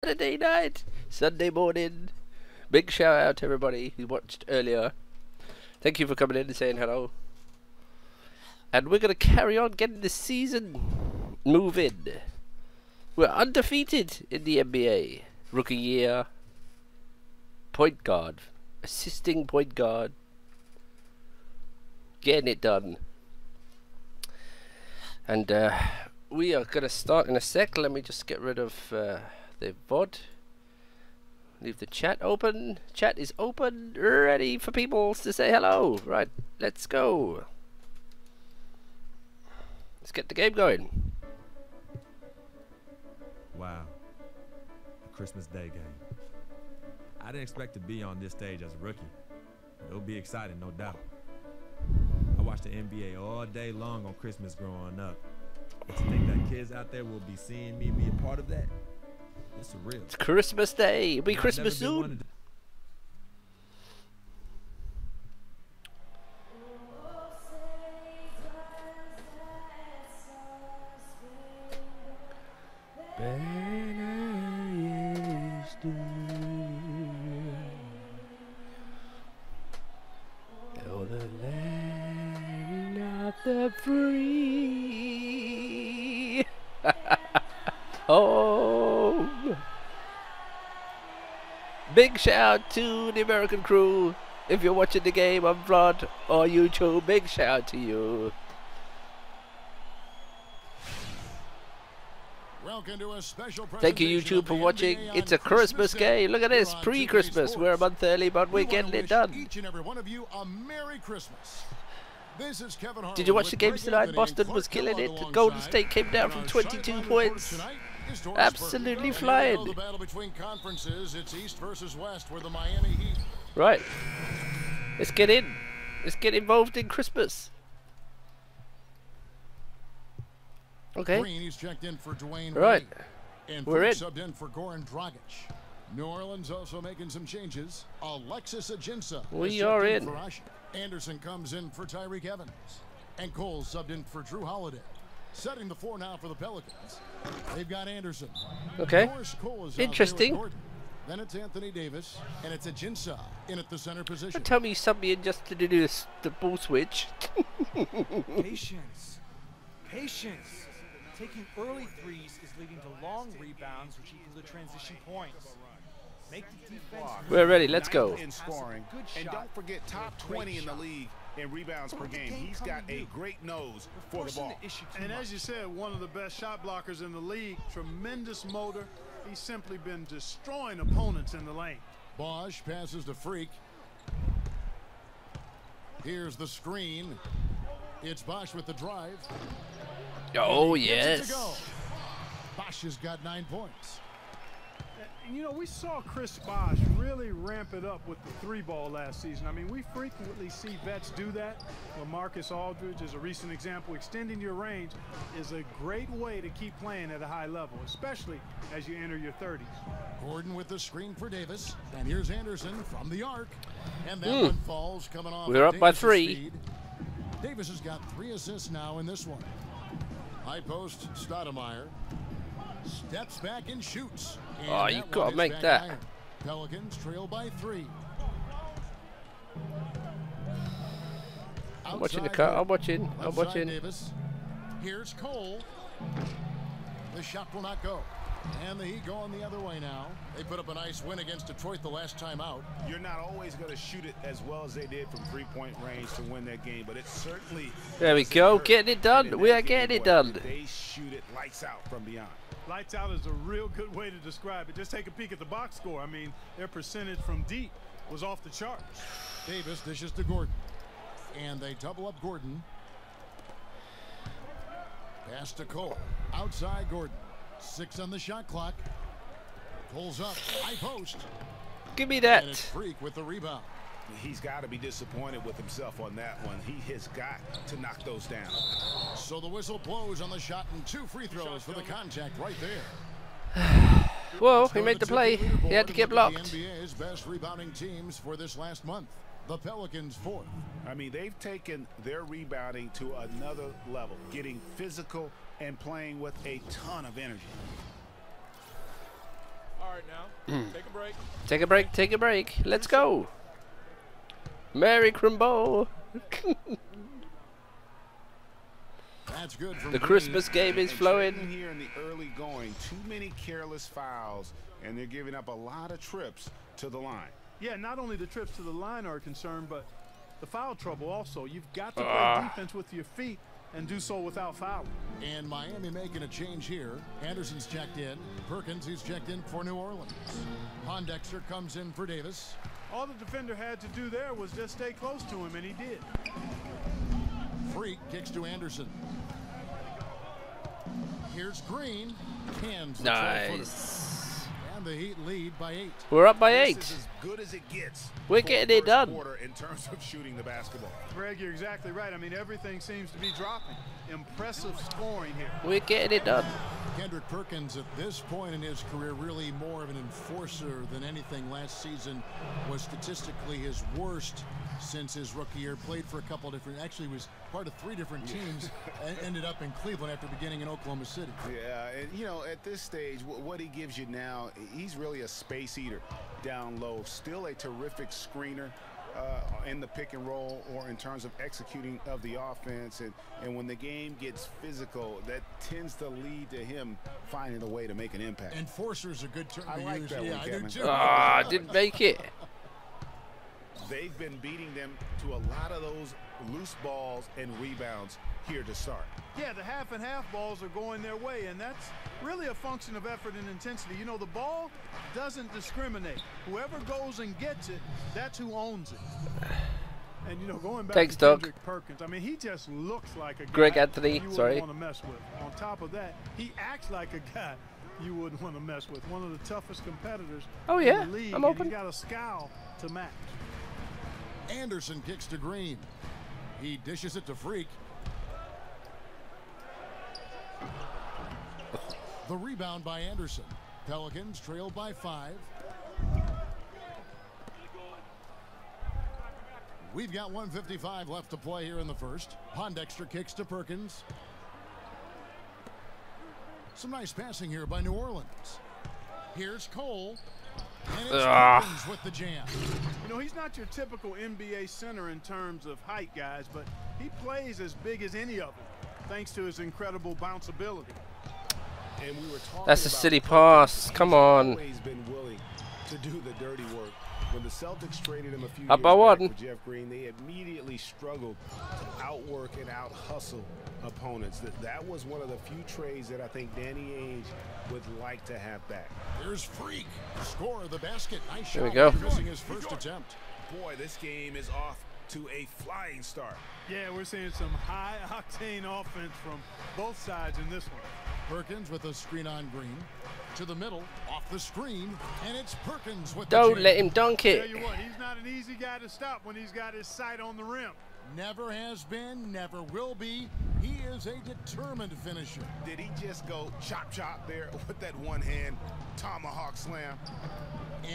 Saturday night, Sunday morning. Big shout out to everybody who watched earlier. Thank you for coming in and saying hello. And we're going to carry on getting the season moving. We're undefeated in the NBA. Rookie year. Point guard. Assisting point guard. Getting it done. And we are going to start in a sec. Let me just get rid of the VOD. Leave the chat open. Chat is open. Ready for people to say hello. Right, let's go. Let's get the game going. Wow. A Christmas Day game. I didn't expect to be on this stage as a rookie. It'll be exciting, no doubt. I watched the NBA all day long on Christmas growing up. But to think that kids out there will be seeing me be a part of that, it's surreal. It's Christmas Day. It'll be Christmas soon. Oh, the land of the free. Home. Big shout out to the American crew. If you're watching the game on VOD or YouTube, big shout out to you. Thank you, YouTube, for watching. It's a Christmas game. Look at this, pre-Christmas. We're a month early, but we're getting it done. Each and every one of you a Merry Christmas. This is Kevin Harlan. Did you watch the games tonight? Boston was killing it. Golden State came down from 22 points. Absolutely flying. The battle between conferences, it's East versus West, where the Miami Heat. Right. Let's get in. Let's get involved in Christmas. Okay. Green, he's checked in for Dwayne Right. Wade. And we're in. subbed in for Goran Dragic. New Orleans also making some changes. Alexis Ajinça. We are in. Anderson comes in for Tyreek Evans. And Cole subbed in for Drew Holiday. Setting the floor now for the Pelicans. They've got Anderson. Okay. Norris Cole is Interesting. Then it's Anthony Davis. And it's Ajinça in at the center position. Don't tell me you subbed me in just to do this, the ball switch. Patience. Patience. Taking early threes is leading to long rebounds, which equal to transition points. Make the defense. We're ready. Let's go. In scoring, and don't forget top 20 in the league in rebounds per game. He's got a great nose for the ball. And as you said, one of the best shot blockers in the league. Tremendous motor. He's simply been destroying opponents in the lane. Bosch passes to Freak. Here's the screen. It's Bosch with the drive. Oh, yes. Bosch has got 9 points. And, you know, we saw Chris Bosch really ramp it up with the 3-ball last season. I mean, we frequently see vets do that. LaMarcus Aldridge is a recent example. Extending your range is a great way to keep playing at a high level, especially as you enter your 30s. Gordon with the screen for Davis. And here's Anderson from the arc. And that one falls coming off. We're up by Davis's 3. speed. Davis has got 3 assists now in this one. High post, Stoudemire. Steps back and shoots. And Oh, you that gotta one is make back that. iron. Pelicans trail by 3. I'm watching the Outside cut. Gordon. I'm watching. I'm Left side watching. Davis. Here's Cole. The shot will not go. And the Heat going the other way now. They put up a nice win against Detroit the last time out. You're not always going to shoot it as well as they did from three-point range to win that game, but it's certainly. There we go. Getting it done. We are getting it done. They shoot it lights out from beyond. Lights out is a real good way to describe it. Just take a peek at the box score. I mean, their percentage from deep was off the charts. Davis dishes to Gordon. And they double up Gordon. Pass to Cole. Outside Gordon. 6 on the shot clock. Pulls up. High post. Give me And it's that. Freak with the rebound. He's got to be disappointed with himself on that one. He has got to knock those down. So the whistle blows on the shot and 2 free throws for the contact right there. Well, he made the play. He had to get blocked. The NBA's best rebounding teams for this last month. The Pelicans 4th. I mean, they've taken their rebounding to another level, getting physical and playing with a ton of energy. All right, now, take a break. Take a break, take a break. Let's go. Merry Crimbo. That's good from The Green. Christmas game is And flowing. trading here in the early going, too many careless fouls, and they're giving up a lot of trips to the line. Yeah, not only the trips to the line are concerned, but the foul trouble also. You've got to play defense with your feet and do so without fouling. And Miami making a change here. Anderson's checked in. Perkins, who's checked in for New Orleans. Pondexter comes in for Davis. All the defender had to do there was just stay close to him, and he did. Freak kicks to Anderson. Here's Green. Cans the 12-footer. Nice. And the Heat lead by 8. We're up by This 8. is as good as it gets. We're for getting it first done. quarter in terms of shooting the basketball. Greg, you're exactly right. I mean, everything seems to be dropping. Impressive scoring here. We're getting it done. Kendrick Perkins at this point in his career really more of an enforcer than anything. Last season was statistically his worst since his rookie year. Played for a couple different, actually was part of 3 different teams and ended up in Cleveland after beginning in Oklahoma City. Yeah, and you know, at this stage, what he gives you now, he's really a space eater down low. Still a terrific screener in the pick and roll or in terms of executing of the offense. And when the game gets physical, that tends to lead to him finding a way to make an impact. Enforcer's a good term I to like use. that Yeah, one, I do Kevin. too. Ah, didn't make it. They've been beating them to a lot of those loose balls and rebounds here to start. Yeah, the half and half balls are going their way, and that's really a function of effort and intensity. You know, the ball doesn't discriminate. Whoever goes and gets it, that's who owns it. And, you know, going back Thanks, to Doug. Kendrick Perkins, I mean, he just looks like a guy Greg Anthony, you wouldn't sorry. want to mess with. On top of that, he acts like a guy you wouldn't want to mess with. One of the toughest competitors Oh, yeah, in the league. I'm and open. He's got a scowl to match. Anderson kicks to Green. He dishes it to Freak. The rebound by Anderson. Pelicans trailed by 5. We've got 1:55 left to play here in the first. Pondexter kicks to Perkins. Some nice passing here by New Orleans. Here's Cole. And it's Perkins with the jam. You know, he's not your typical NBA center in terms of height, guys, but he plays as big as any of them, thanks to his incredible bounceability. And we were talking That's a about city Perkins. pass. Come He's on. always been willing to do the dirty work. When the Celtics traded him a few Up years by back one. for Jeff Green, they immediately struggled to outwork and out-hustle opponents. That was one of the few trades that I think Danny Ainge would like to have back. Here's Freak. Score of the basket. Nice shot. There we go. after missing his first attempt. Boy, this game is off to a flying start. Yeah, we're seeing some high-octane offense from both sides in this one. Perkins with a screen on Green. To the middle, off the screen, and it's Perkins with the Don't jam. let him dunk Tell it. you what, he's not an easy guy to stop when he's got his sight on the rim. Never has been, never will be. He is a determined finisher. Did he just go chop there with that one-hand tomahawk slam?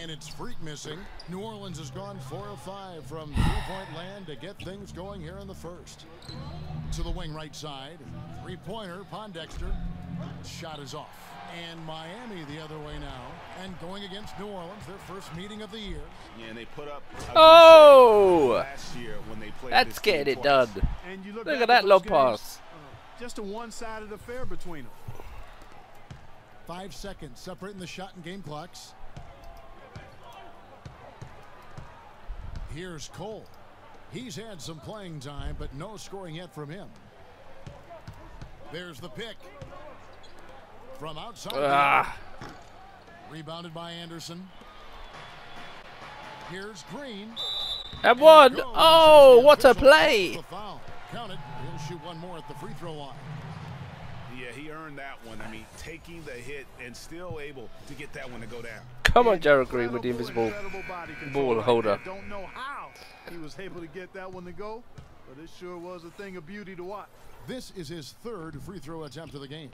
And it's Freak missing. New Orleans has gone 4 of 5 from three-point land to get things going here in the first. To the wing right side. Three-pointer, Pondexter. Shot is off. And Miami the other way now. And going against New Orleans, their first meeting of the year. Yeah, and they put up a Oh! last year when they played That's this team getting it twice. done. And you look Look back at that those low games, pass. Just a one-sided affair between them. 5 seconds separating the shot and game clocks. Here's Cole. He's had some playing time, but no scoring yet from him. There's the pick. From outside. Ah. Rebounded by Anderson. Here's Green. And one. Goes. Oh, The what a official play. calls the foul. Counted. He'll shoot one more at the free throw line. Yeah, he earned that one. I mean, taking the hit and still able to get that one to go down. Come on, Jared Green with the invisible Incredible body control ball holder. there. Don't know how he was able to get that one to go, but it sure was a thing of beauty to watch. This is his 3rd free throw attempt of the game.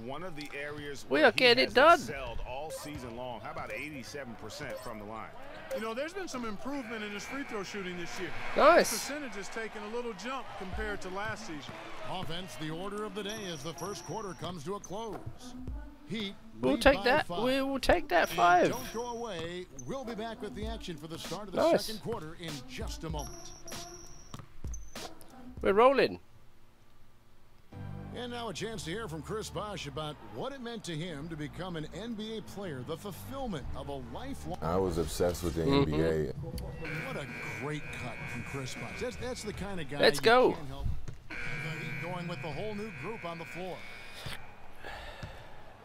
One of the areas We where are he getting has it done. excelled all season long. How about 87% from the line? You know, there's been some improvement in his free throw shooting this year. Nice. Percentage has taken a little jump compared to last season. Offense, the order of the day as the first quarter comes to a close. Heat We'll lead take by that. 5. We will take that And 5. don't go away. We'll be back with the action for the start of the Nice. second quarter in just a moment. We're rolling. And now a chance to hear from Chris Bosh about what it meant to him to become an NBA player, the fulfillment of a lifelong. I was obsessed with the Mm-hmm. NBA. What a great cut from Chris Bosh. That's the kind of guy. Let's you go. can't help the Heat going with the whole new group on the floor.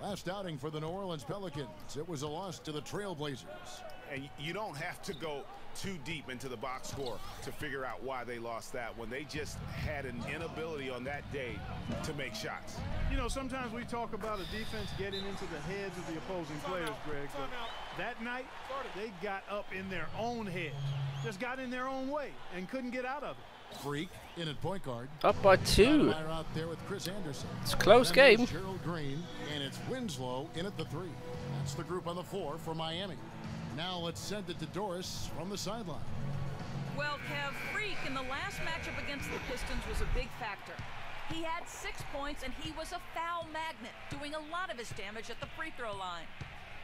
Last outing for the New Orleans Pelicans. It was a loss to the Trailblazers. And you don't have to go too deep into the box score to figure out why they lost that when they just had an inability on that day to make shots. You know, sometimes we talk about a defense getting into the heads of the opposing players, Greg, but that night they got up in their own head, just got in their own way and couldn't get out of it. Freak in at point guard. Up by 2. Fire out there with Chris Anderson. It's a close Then there's game. Gerald Green, and it's Winslow in at the 3. That's the group on the floor for Miami. Now let's send it to Doris from the sideline. Well, Kev, Freak in the last matchup against the Pistons was a big factor. He had 6 points, and he was a foul magnet, doing a lot of his damage at the free throw line.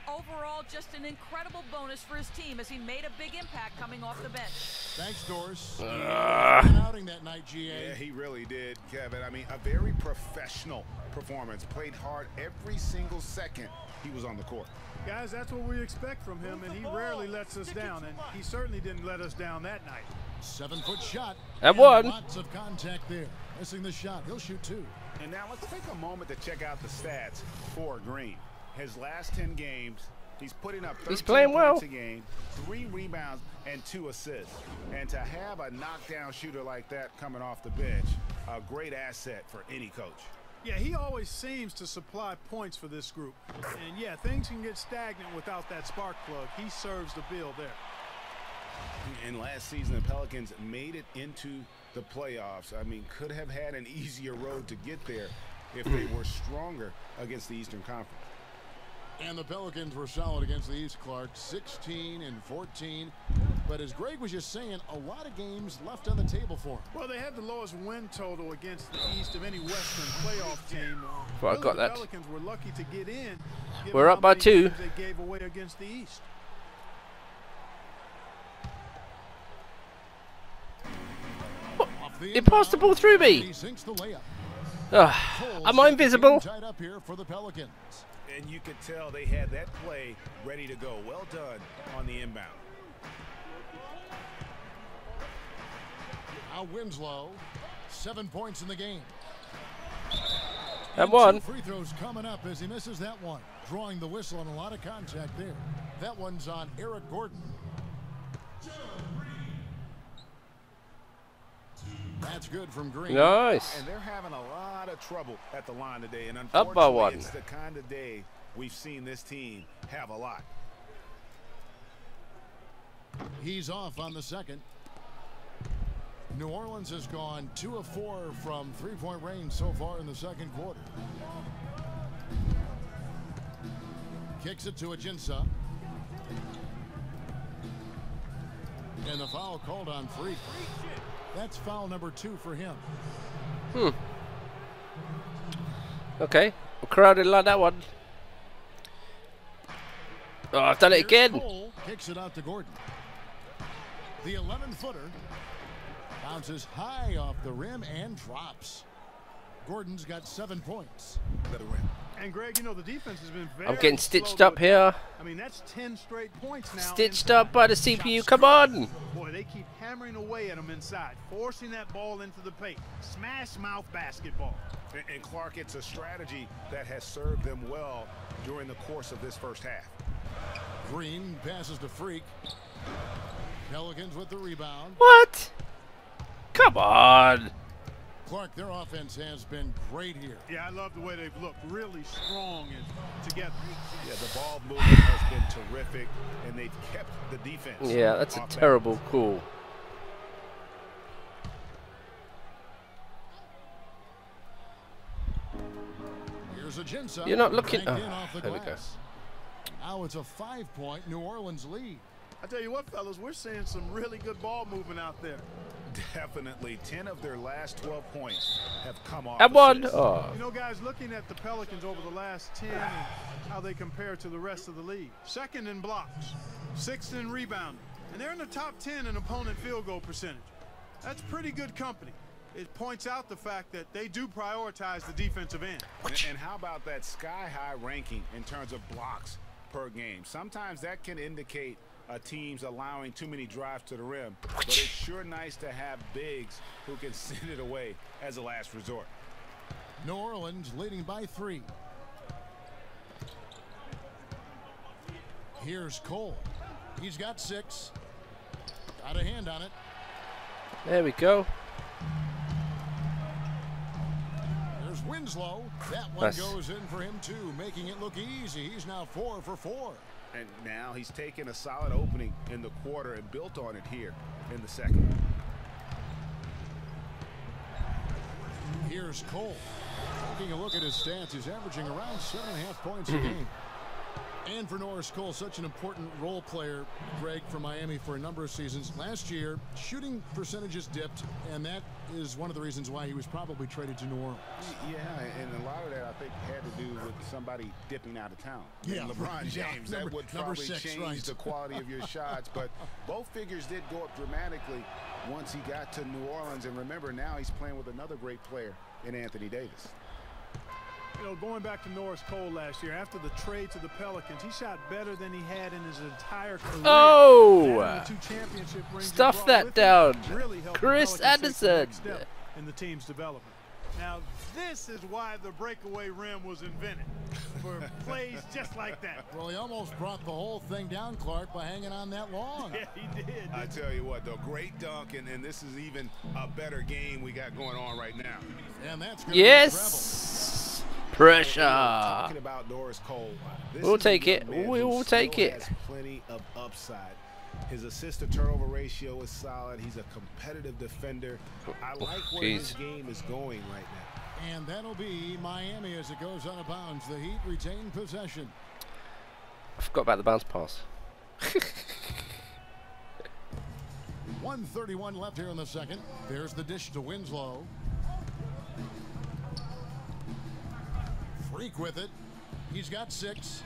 Overall, just an incredible bonus for his team as he made a big impact coming off the bench. Thanks, Doris. An outing that night, GA. Yeah, he really did, Kevin. I mean, a very professional performance. Played hard every single second he was on the court. Guys, that's what we expect from him, and he rarely lets us down, and he certainly didn't let us down that night. 7-foot shot. And 1. Lots of contact there. Missing the shot. He'll shoot 2. And now let's take a moment to check out the stats for Green. His last 10 games, he's putting up 13 He's playing well. points a game, 3 rebounds, and 2 assists. And to have a knockdown shooter like that coming off the bench, a great asset for any coach. Yeah, he always seems to supply points for this group. And yeah, things can get stagnant without that spark plug. He serves the bill there. And last season, the Pelicans made it into the playoffs. I mean, could have had an easier road to get there if they were stronger against the Eastern Conference. And the Pelicans were solid against the East, Clark. 16 and 14. But as Greg was just saying, a lot of games left on the table for him. Well, they had the lowest win total against the East of any Western playoff team. Well, I got the that. Pelicans were lucky to get in. given We're how up by many 2. games they gave away against the East. Off the He passed the ball through inbound, me. He sinks the layup. Am I invisible? Tied up here for the Pelicans. And you could tell they had that play ready to go. Well done on the inbound. Now Winslow, 7 points in the game. And 2 1. free throws coming up as he misses that one. Drawing the whistle and a lot of contact there. That one's on Eric Gordon. That's good from Green. Nice. And they're having a lot of trouble at the line today. And Up by 1. unfortunately, it's the kind of day we've seen this team have a lot. He's off on the second. New Orleans has gone 2 of 4 from three-point range so far in the second quarter. Kicks it to Ajinça. And the foul called on Freak. That's foul number 2 for him. Okay. I'm crowded like that one. Oh, I've done it Here's again. Cole, kicks it out to Gordon. The 11-footer bounces high off the rim and drops. Gordon's got 7 points. And Greg, you know, the defense has been very I'm getting slow stitched to up here. attack. I mean, that's 10 straight points now. Stitched inside. up by the CPU. Come on. Boy, they keep hammering away at them inside, forcing that ball into the paint. Smash mouth basketball. And Clark, it's a strategy that has served them well during the course of this first half. Green passes to Freak. Pelicans with the rebound. What? Come on. Clark, their offense has been great here. Yeah, I love the way they've looked. Really strong and together. Yeah, the ball movement has been terrific, and they've kept the defense. Yeah, that's a off terrible call. Here's Ajinça. You're not looking- Banked in oh, off the there we go. glass. Now it's a 5-point New Orleans lead. I tell you what, fellas, we're seeing some really good ball movement out there. Definitely. 10 of their last 12 points have come off And one. assists. Oh. You know, guys, looking at the Pelicans over the last 10 and how they compare to the rest of the league. Second in blocks, sixth in rebounding, and they're in the top 10 in opponent field goal percentage. That's pretty good company. It points out the fact that they do prioritize the defensive end. And how about that sky-high ranking in terms of blocks per game? Sometimes that can indicate a team's allowing too many drives to the rim, but it's sure nice to have bigs who can send it away as a last resort. New Orleans leading by 3. Here's Cole. He's got 6. Got a hand on it. There we go. There's Winslow. That one Nice. goes in for him too, making it look easy. He's now 4 for 4. And now he's taken a solid opening in the quarter and built on it here in the second. Here's Cole. Taking a look at his stats, he's averaging around 7.5 points a game. And for Norris Cole, such an important role player, Greg, for Miami for a number of seasons. Last year, shooting percentages dipped, and that is one of the reasons why he was probably traded to New Orleans. Yeah, and a lot of that I think had to do with somebody dipping out of town. Yeah, And LeBron James, yeah, that would number probably 6, change right. the quality of your shots. But both figures did go up dramatically once he got to New Orleans. And remember, now he's playing with another great player in Anthony Davis. You know, going back to Norris Cole last year, after the trade to the Pelicans, he shot better than he had in his entire career. Oh! And the 2 championship rings he Stuff brought that with down. him really helped the Chris Pelicans take the next Anderson. step in the team's development. Now, this is why the breakaway rim was invented, for plays just like that. Well, he almost brought the whole thing down, Clark, by hanging on that long. Yeah, he did. I tell you what, though, great dunk, and this is even a better game we got going on right now. And that's gonna be a Yes. Pressure. Talking about Norris Cole, this We'll is a take young it. man We who will take still it. has plenty of upside. His assist-to-turnover ratio is solid. He's a competitive defender. I like where his Jeez. game is going right now. And that'll be Miami as it goes out of bounds. The Heat retain possession. I forgot about the bounce pass. 1:31 left here in the second. There's the dish to Winslow. Freak with it. He's got 6.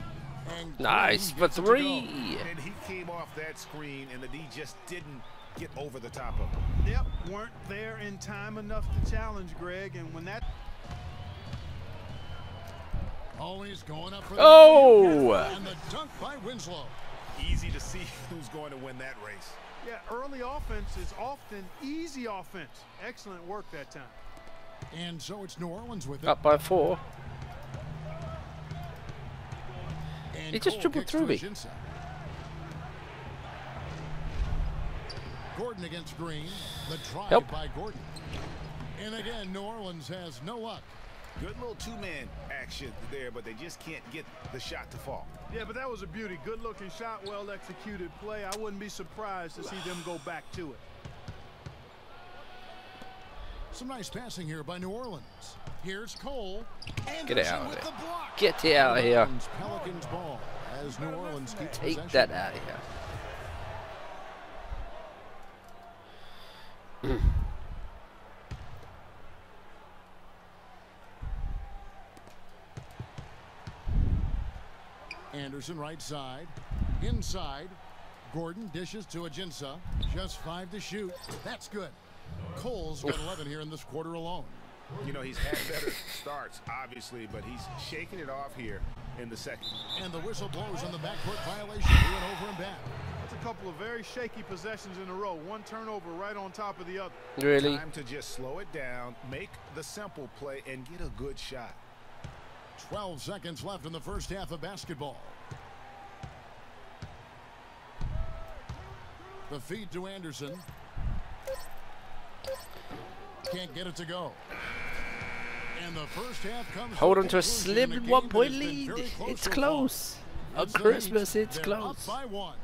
And Nice Green for gets it to go. 3. And he came off that screen, and the D just didn't get over the top of him. Yep, weren't there in time enough to challenge Greg, and when that... Oh, he's going up for the Oh! and the dunk by Winslow. Easy to see who's going to win that race. Yeah, early offense is often easy offense. Excellent work that time. And so it's New Orleans with it. Up by 4. And He just Cole dribbled kicks through to me. Ajinça. Gordon against Green. The drive Help. by Gordon. And again, New Orleans has no luck. Good little two-man action there, but they just can't get the shot to fall. Yeah, but that was a beauty. Good-looking shot, well-executed play. I wouldn't be surprised to see them go back to it. Some nice passing here by New Orleans. Here's Cole. Get it Anderson out of with there. the block. Get it out of here. Pelicans ball as New Orleans keeps Take possession. that out of here. Anderson right side. Inside. Gordon dishes to Ajinça. Just 5 to shoot. That's good. Cole's got 11 here in this quarter alone. You know, he's had better starts, obviously, but he's shaking it off here in the second. And the whistle blows on the backcourt violation. He went over and back. That's a couple of very shaky possessions in a row. One turnover right on top of the other. Really? Time to just slow it down, make the simple play, and get a good shot. 12 seconds left in the first half of basketball. The feed to Anderson. Can't get it to go. And the first half comes Hold to on to a conclusion in slim game 1 that point has been lead. very close It's so far. close. On It's the Christmas, Heat. it's They're close. Up by 1.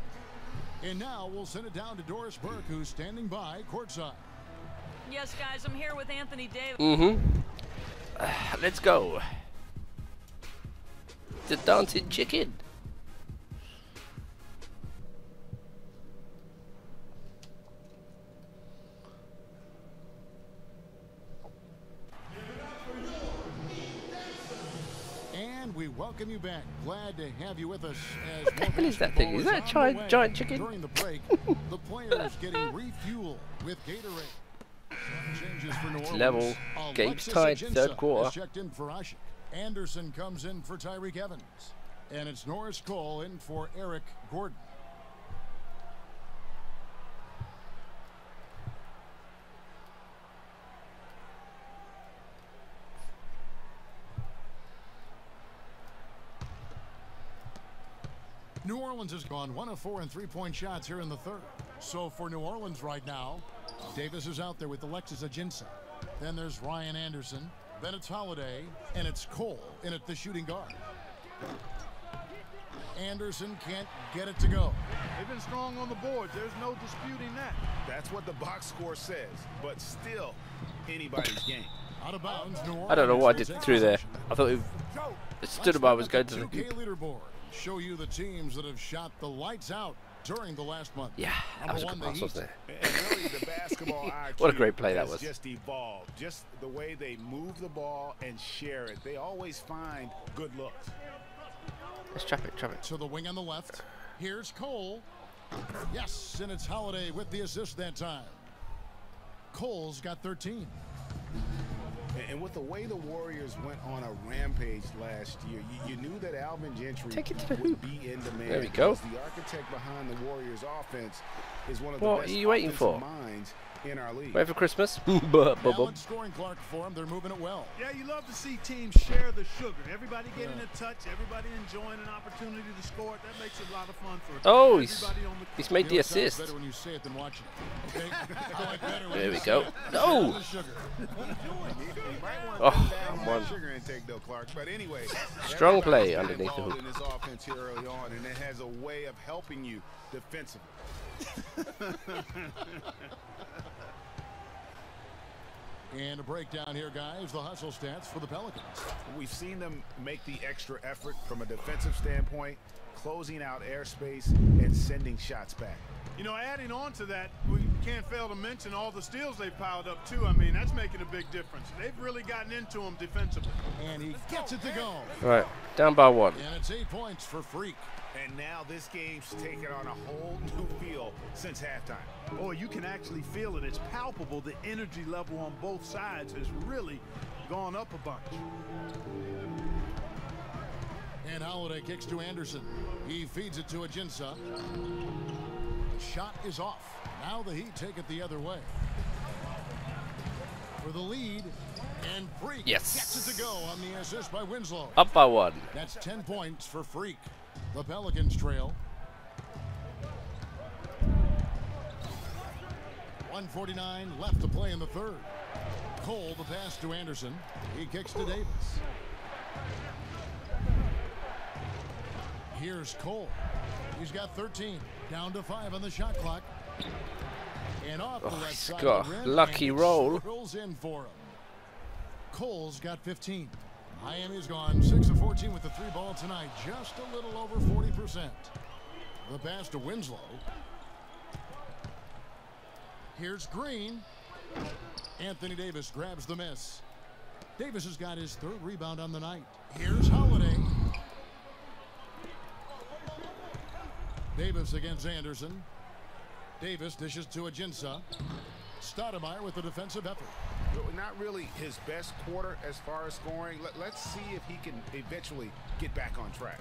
And now we'll send it down to Doris Burke, who's standing by courtside. Yes, guys, I'm here with Anthony Davis. Mm-hmm. Let's go. The dancing chicken. welcome you back. Glad to have you with us. As What the hell is that thing? Is that a giant chicken? During the break, the players getting refueled with Gatorade. Changes for New Orleans. Level. Game's tied, third quarter. Checked in for Ashik. Anderson comes in for Tyreek Evans. And it's Norris Cole in for Eric Gordon. New Orleans has gone 1 of 4 in three-point shots here in the third. So for New Orleans right now, Davis is out there with Alexis Ajinça. Then there's Ryan Anderson. Then it's Holiday. And it's Cole in at the shooting guard. Anderson can't get it to go. They've been strong on the boards. There's no disputing that. That's what the box score says, but still anybody's game. Out of bounds, New Orleans. I don't know what I did through there. I thought it stood about was going to the 2K leaderboard. Show you the teams that have shot the lights out during the last month. Yeah, that was a good pass, wasn't it? And really, the basketball IQ What a great play that has was. Just evolved. Just the way they move the ball and share it. They always find good looks. Let's trap it. To the wing on the left. Here's Cole. Yes, and it's Holiday with the assist that time. Cole's got 13. And with the way the Warriors went on a rampage last year, you knew that Alvin Gentry would be in demand. There we go. The architect behind the Warriors offense is one of the What best are you waiting for? minds in our league. Wait for Christmas. Allen scoring Clark for him. They're moving it well. Yeah, you love to see teams share the sugar. Everybody getting a touch, everybody enjoying an opportunity to score. That makes it a lot of fun for Oh, everybody on the he's made the It sounds assist. better when you say it than watching it. Okay? I like better when There you we say go. it. No. The sugar. You might want to Oh, cut down come on on. sugar intake, though, Clark. But anyway, Strong play everybody's underneath the involved hoop. in this offense here early on, and it has a way of helping you defensively. And a breakdown here, guys. The hustle stats for the Pelicans. We've seen them make the extra effort from a defensive standpoint, closing out airspace and sending shots back. You know, adding on to that, we can't fail to mention all the steals they've piled up, too. I mean, that's making a big difference. They've really gotten into them defensively. And he gets it to go. Right, down by 1. And it's 8 points for Freak. And now this game's taken on a whole new feel since halftime. Boy, you can actually feel it. It's palpable. The energy level on both sides has really gone up a bunch. And Holiday kicks to Anderson. He feeds it to Ajinça. The shot is off. Now the Heat take it the other way. For the lead. And Freak Yes. gets it to go on the assist by Winslow. Up by 1. That's 10 points for Freak. The Pelicans trail. 1:49 left to play in the third. Cole, the pass to Anderson. He kicks to Davis. Here's Cole. He's got 13. Down to 5 on the shot clock. And off the left He's side got of the a rim, lucky and it roll. swirls in for him. Cole's got 15. Miami's gone 6 of 14 with the 3 ball tonight. Just a little over 40%. The pass to Winslow. Here's Green. Anthony Davis grabs the miss. Davis has got his 3rd rebound on the night. Here's Holiday. Davis against Anderson. Davis dishes to Ajinça. Stoudemire with the defensive effort. Not really his best quarter as far as scoring. Let's see if he can eventually get back on track.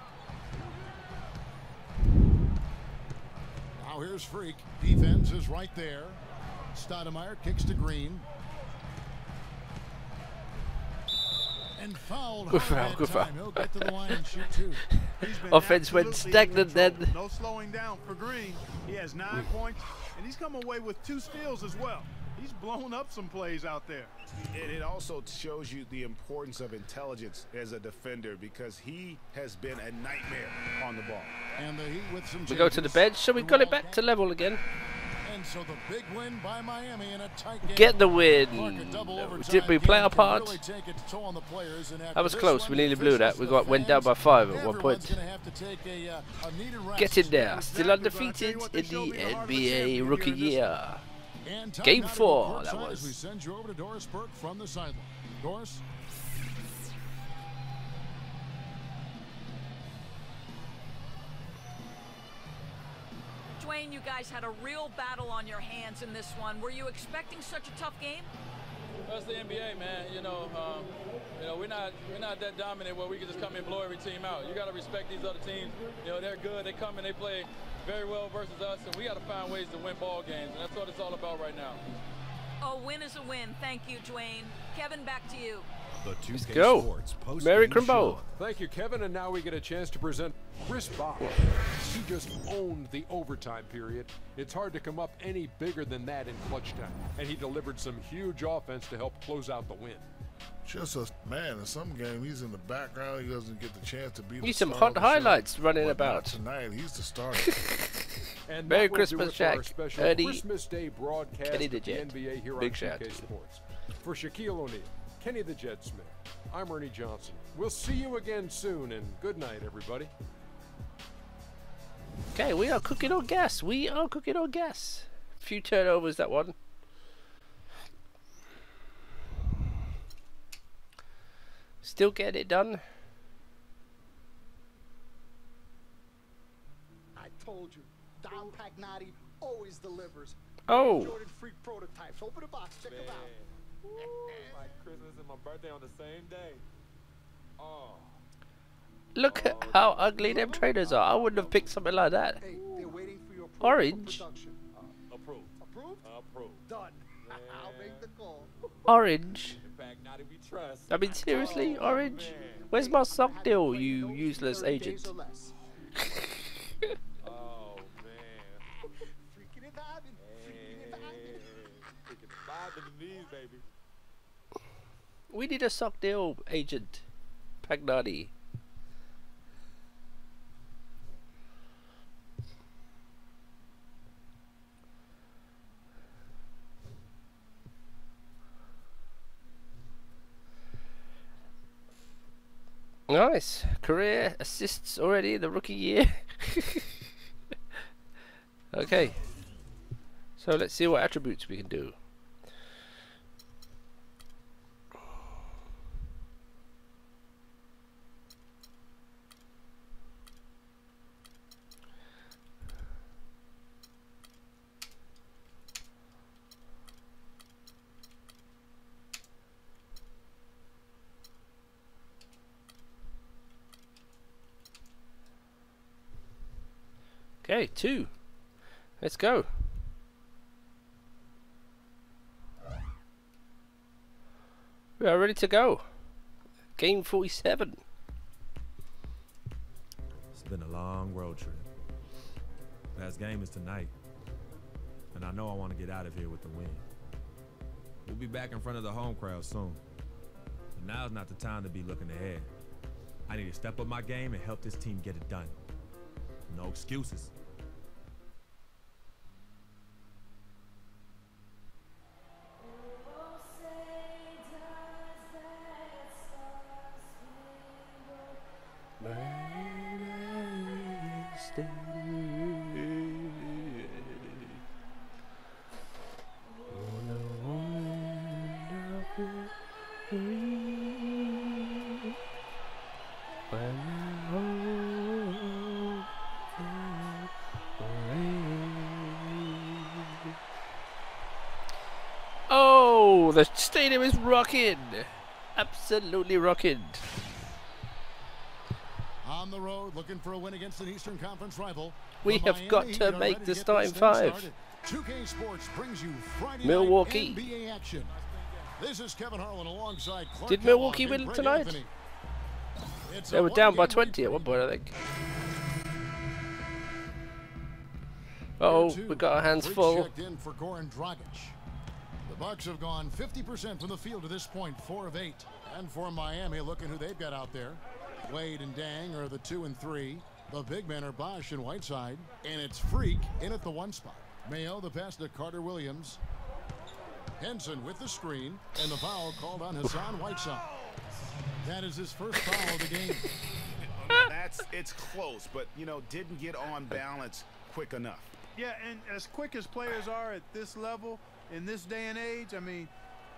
Now here's Freak. Defense is right there. Stoudemire kicks to Green. And fouled. Good foul, good foul. He'll get to the line and shoot 2. He's been Offense went absolutely stagnant in then. control. No slowing down for Green. He has 9 points, and he's come away with 2 steals as well. He's blown up some plays out there. And it also shows you the importance of intelligence as a defender, because he has been a nightmare on the ball. And the Heat with some We go to the bench, so we got it back to level again. And so the big win by Miami in a tight game. Get the win. Clark, a double overtime Did we play game our can part? really take its toll on the players, and after That was this close. one, We nearly the blew that. officials, We the went down by fans, 5 at one everyone's point. gonna have to take a needed rest. Get in there. Still Exactly, undefeated but I tell you what, in they showed the me the heart of a NBA champion rookie here in this year. And time Game now to 4, go that courtside was. as we send you over to Doris Burke from the sideline. Doris? Dwayne, you guys had a real battle on your hands in this one. Were you expecting such a tough game? That's the NBA, man. We're not that dominant where we can just come and blow every team out. You got to respect these other teams. They're good. They come and they play very well versus us, and we got to find ways to win ball games, and that's what it's all about right now. A win is a win. Thank you, Dwayne. Kevin, back to you. The 2K go. Sports post Mary game Crimbo. show. Thank you, Kevin. And now we get a chance to present Chris Bosh. He just owned the overtime period. It's hard to come up any bigger than that in clutch time. And he delivered some huge offense to help close out the win. Just a man, in some game he's in the background. He doesn't get the chance to be the Need some star hot of the highlights show. running But about. not tonight, he's the starter. And Merry that will do Christmas, it for our Jack. special Ernie, Christmas Day broadcast Kenny of the the Jet. NBA here Big on shout 2K out to you. Sports. For Shaquille O'Neal, Kenny the Jet Smith, I'm Ernie Johnson. We'll see you again soon, and good night, everybody. Okay, we are cooking on gas. We are cooking on gas. Few turnovers, that one. Still getting it done. I told you, Dom Pagnotti always delivers. Oh. Jordan Freak prototypes. Open the box, check them out. My Christmas and my birthday on the same day. Oh. Look at how ugly them trainers are. I wouldn't have picked something like that. Hey, they're waiting for your Orange. production. Approved. Approved? Approved. Done. I'll make the call. Orange. In fact, now that we trust. I mean, seriously, Oh, Orange? man. Where's my sock Have deal, to wait you no useless 30 agent? days or less. Oh, man. Freaking and vibing. Freaking and vibing. Freaking vibing the knees, baby. We need a sock deal, Agent Pagnotti. Nice. Career assists already in the rookie year. Okay. So let's see what attributes we can do. Okay, 2. Let's go. We are ready to go. Game 47. It's been a long road trip. Last game is tonight. And I know I want to get out of here with the win. We'll be back in front of the home crowd soon. But now's not the time to be looking ahead. I need to step up my game and help this team get it done. No excuses. Oh, the stadium is rocking. Absolutely rocking. On the road, looking for a win against an Eastern Conference rival. We The have Miami got Heat to are make ready the to get starting thing 5. started. 2K Sports brings you Friday Milwaukee. night NBA action. This is Kevin Harlan alongside Clark Did Milwaukee Kellogg and win Greg tonight? Anthony. It's They a were down by one-game 20 at one point, I think. Uh-oh, we got our hands Freak full. checked in for Goran Dragic. The Bucks have gone 50% from the field to this point, 4 of 8. And for Miami, looking who they've got out there. Wade and Dang are the 2 and 3. The big men are Bosh and Whiteside. And it's Freak in at the 1 spot. Mayo the pass to Carter Williams. Henson with the screen. And the foul called on Hassan Whiteside. That is his first foul of the game. It's close, but, didn't get on balance quick enough. Yeah, and as quick as players are at this level, in this day and age, I mean,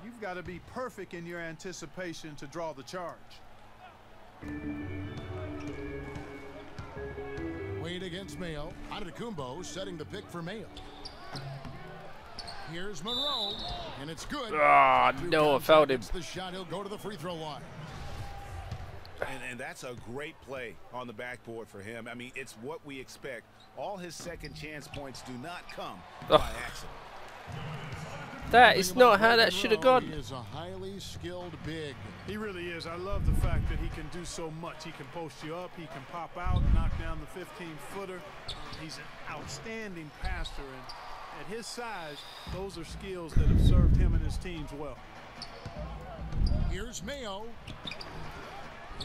you've got to be perfect in your anticipation to draw the charge. Wade Wade against Mayo. Antetokounmpo setting the pick for Mayo. Here's Monroe, and it's good. Ah, no, I fouled him. The shot, he'll go to the free throw line. And that's a great play on the backboard for him. I mean, it's what we expect. All his second chance points do not come by accident. That is not how that should have gone. He is a highly skilled big. He really is. I love the fact that he can do so much. He can post you up. He can pop out, knock down the 15-footer. He's an outstanding passer. And at his size, those are skills that have served him and his teams well. Here's Mayo.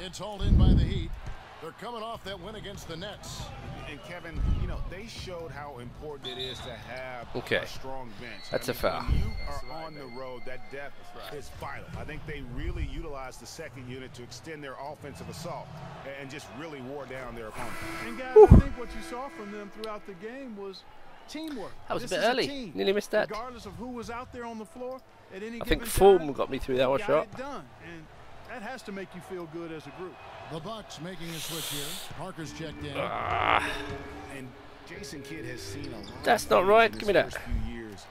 It's hauled in by the Heat. They're coming off that win against the Nets. And Kevin, you know, they showed how important it is to have a strong bench. That's a foul. When you are on the road, that depth is vital. I think they really utilized the second unit to extend their offensive assault and just really wore down their opponent. And guys, I think what you saw from them throughout the game was teamwork. That was a bit early. Nearly missed that. Regardless of who was out there on the floor at any I think given form time, got me through that one shot. it done. And that has to make you feel good as a group. The Bucks making a switch here. Parker's checked in. And Jason Kidd has seen a lot. That's not right. Give me that. Few years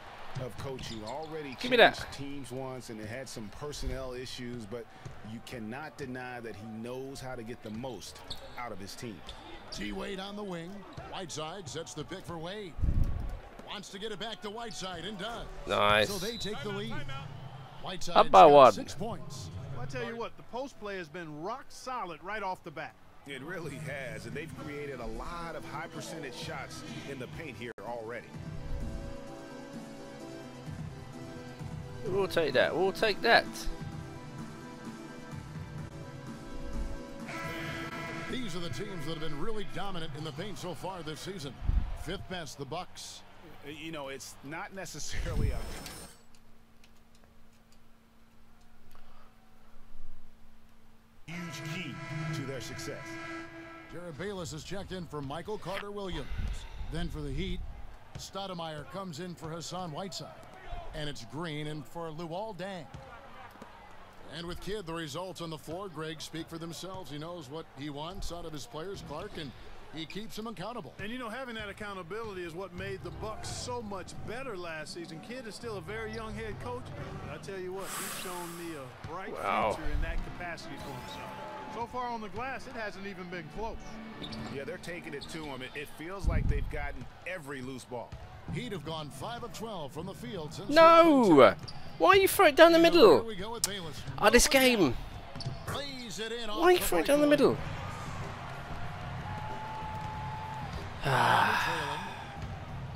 of coaching already. Give me that. Teams once, and it had some personnel issues, but you cannot deny that he knows how to get the most out of his team. T. Wade on the wing. Whiteside sets the pick for Wade. Wants to get it back to Whiteside and does. Nice. So they take the lead. Whiteside Up by one. 6 points. Well, I tell you what, the post play has been rock solid right off the bat. It really has, and they've created a lot of high percentage shots in the paint here already. We'll take that. We'll take that. These are the teams that have been really dominant in the paint so far this season. 5th best, the Bucks. You know, it's not necessarily a huge key to their success. Jared Bayless is checked in for Michael Carter-Williams. Then for the Heat, Stoudemire comes in for Hassan Whiteside. And it's Green in for Luol Deng. And with Kidd, the results on the floor, Greg, speak for themselves. He knows what he wants out of his players, Clark, and he keeps them accountable. And, you know, having that accountability is what made the Bucks so much better last season. Kidd is still a very young head coach, but I tell you what, he's shown me a bright future in that capacity for himself. So far on the glass, it hasn't even been close. Yeah, they're taking it to him. It feels like they've gotten every loose ball. He'd have gone 5 of 12 from the field since. No! Why you throw it down the middle? We go with Bayless. Oh, this game. Why you throw it down the middle?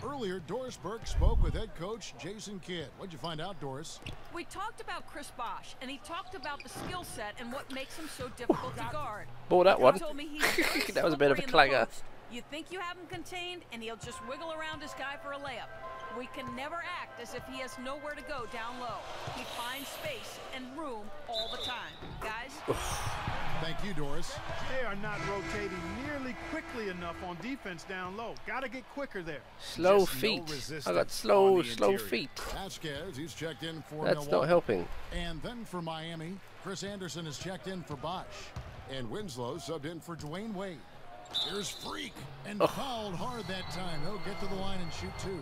Earlier, Doris Burke spoke with head coach Jason Kidd. What'd you find out, Doris? We talked about Chris Bosh, and he talked about the skill set and what makes him so difficult to guard. Ball that one. He told me he's that was a bit of a slippery in the clanger. post. You think you have him contained, and he'll just wiggle around his guy for a layup. We can never act as if he has nowhere to go down low. He finds space and room all the time. Guys? Thank you, Doris. They are not rotating nearly quickly enough on defense down low. Got to get quicker there. Slow feet. I got slow feet. Vasquez, he's checked in for That's Milwaukee. not helping. And then for Miami, Chris Anderson is checked in for Bosh. And Winslow subbed in for Dwayne Wade. Here's Freak, and fouled hard that time. He'll get to the line and shoot 2.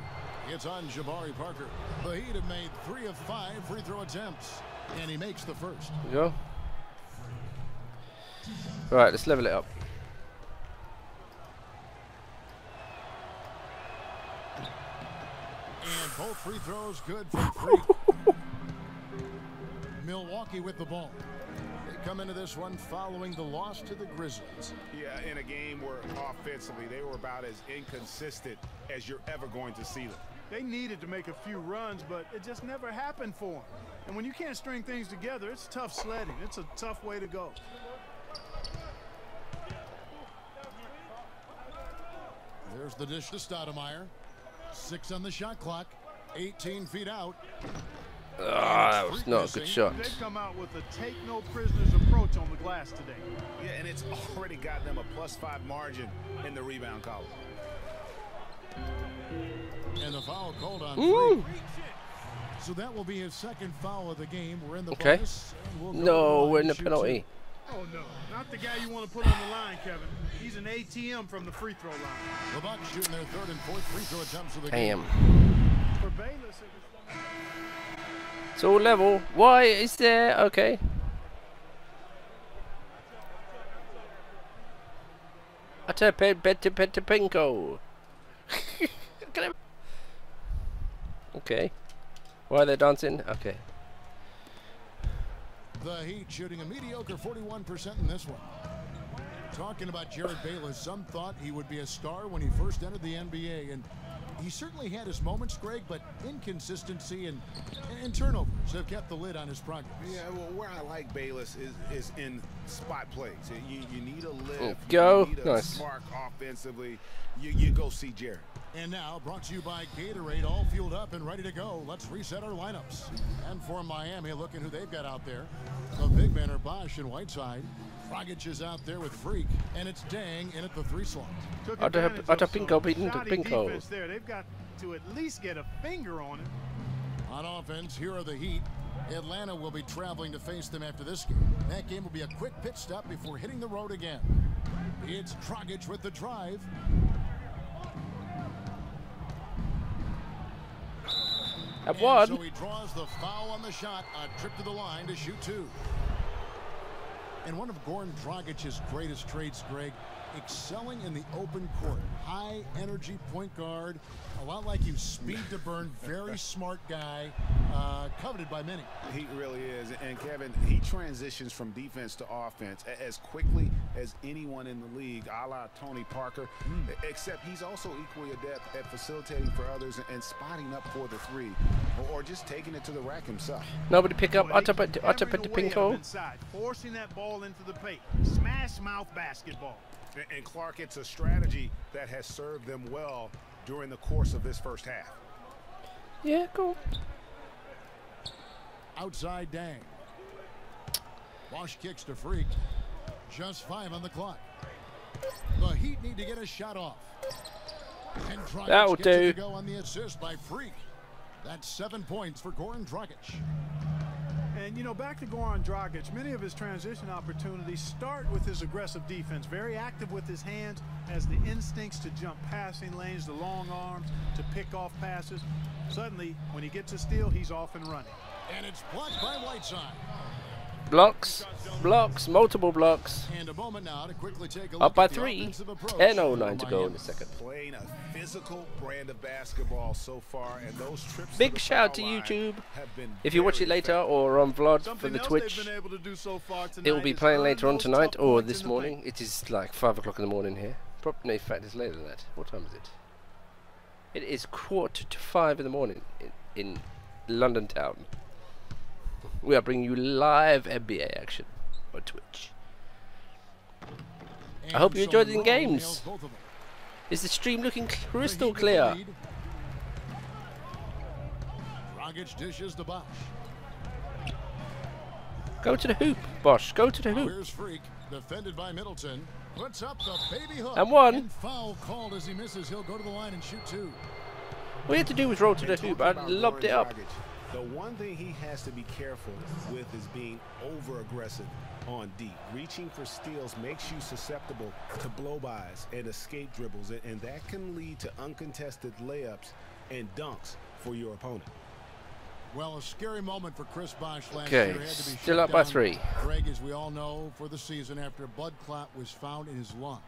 It's on Jabari Parker. The Heat have made 3 of 5 free throw attempts, and he makes the first. There you go. Right, let's level it up. And both free throws good from Freak. Milwaukee with the ball. Come into this one following the loss to the Grizzlies. Yeah, in a game where offensively they were about as inconsistent as you're ever going to see them. They needed to make a few runs, but it just never happened for them. And when you can't string things together, it's tough sledding. It's a tough way to go. There's the dish to Stoudemire. 6 on the shot clock. 18 feet out. That was not a good shot. They've come out with a take no prisoners approach on the glass today. Yeah, and it's already got them a +5 margin in the rebound column. And the foul called on Freak. So that will be his second foul of the game. We're in the bonus. No, we're in the penalty. Oh, no. Not the guy you want to put on the line, Kevin. He's an ATM from the free throw line. The Bucks shooting their third and fourth free throw attempts of the Damn. game. For Bayless, it was... It's all level. Why is there? Okay. Pinko. Okay. Why are they dancing? Okay. The Heat shooting a mediocre 41% in this one. Talking about Jared Bayless, some thought he would be a star when he first entered the NBA, and he certainly had his moments, Greg, but inconsistency and turnovers have kept the lid on his progress. Yeah, well, where I like Bayless is in spot plays. You need a lift. Go. You need a Nice. spark offensively. You go see Jared. And now, brought to you by Gatorade, all fueled up and ready to go. Let's reset our lineups. And for Miami, look at who they've got out there. The big men are Bosch and Whiteside. Dragic is out there with Freak, and it's Dang in at the 3 slot. Took I'd have advantage of Pinko some beaten to shoddy Pinko. defense there. They've got to at least get a finger on it. On offense, here are the Heat. Atlanta will be traveling to face them after this game. That game will be a quick pit stop before hitting the road again. It's Dragic with the drive. At And one. so he draws the foul on the shot, a trip to the line to shoot 2. And one of Goran Dragic's greatest traits, Greg, excelling in the open court. High energy point guard, a lot like you, speed to burn, very smart guy, coveted by many. He really is. And Kevin, he transitions from defense to offense as quickly as anyone in the league, a la Tony Parker, except he's also equally adept at facilitating for others and spotting up for the 3, or just taking it to the rack himself. Nobody pick up. Well, Pinko. inside, forcing that ball into the paint. Smash mouth basketball. And Clark, it's a strategy that has served them well during the course of this first half. Yeah, cool. Outside Dang. Bosch kicks to Freak. Just 5 on the clock. The Heat need to get a shot off. And Dragic That'll gets it do. to go on the assist by Freak. That's 7 points for Goran Dragic. And, you know, back to Goran Dragic, many of his transition opportunities start with his aggressive defense. Very active with his hands, has the instincts to jump passing lanes, the long arms, to pick off passes. Suddenly, when he gets a steal, he's off and running. And it's blocked by Whiteside. Blocks. Blocks. Multiple blocks. And a moment now to quickly take a look Up by at the 3. offensive approach 10:09 for to go in Miami. the second. Playing a physical brand of basketball so far, and those trips Big to the shout to foul line YouTube. have been If you watch it very later effective. or on Vlog for Something the else Twitch, they've been able to do so far it will tonight be is playing earn later on those tonight tough or points this in the morning. paint. It is like 5 o'clock in the morning here. No, in fact, it's later than that. What time is it? It is 4:45 in the morning in London town. We are bringing you live NBA action on Twitch. I hope you enjoyed the Monroe games. nails both of them. Is the stream looking The crystal Heat with the clear? lead. Dragic dishes to Bosch. Go to the hoop, Bosch. Go to the hoop. Here's Freak, defended by Middleton. Puts up the baby hook. And one. And foul called as he misses. He'll go to the line and shoot 2. All you had to do was roll to the And hoop. talking I about lobbed it Goran up. Dragic, the one thing he has to be careful with is being over-aggressive on deep. Reaching for steals makes you susceptible to blow-bys and escape dribbles, and that can lead to uncontested layups and dunks for your opponent. Well, a scary moment for Chris Bosh last Okay, year. Had to be still shut up by down, 3. Greg, as we all know, for the season after a blood clot was found in his lung.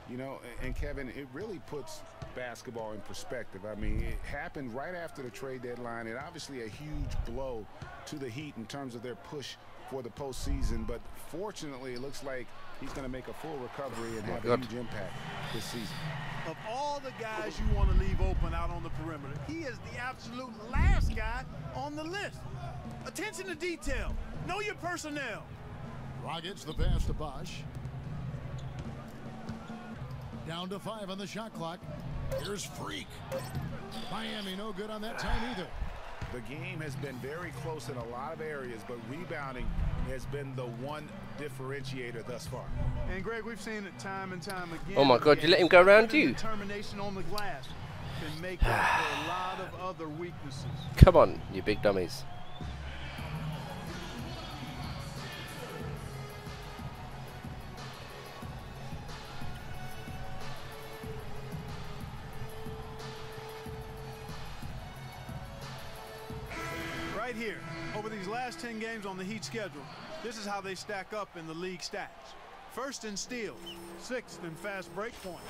You know, and Kevin, it really puts basketball in perspective. I mean, it happened right after the trade deadline, and obviously a huge blow to the Heat in terms of their push for the postseason. But fortunately, it looks like he's going to make a full recovery and have a huge impact this season. Of all the guys you want to leave open out on the perimeter, he is the absolute last guy on the list. Attention to detail. Know your personnel. Dragic the pass to Bosh. Down to 5 on the shot clock. Here's Freak. Miami no good on that time either. The game has been very close in a lot of areas, but rebounding has been the one differentiator thus far. And Greg, we've seen it time and time again. Oh my God, you let him go around you. Determination on the glass can make up for a lot of other weaknesses. Come on, you big dummies. right here. Over these last 10 games on the Heat schedule, this is how they stack up in the league stats. First in steals, 6th in fast break points,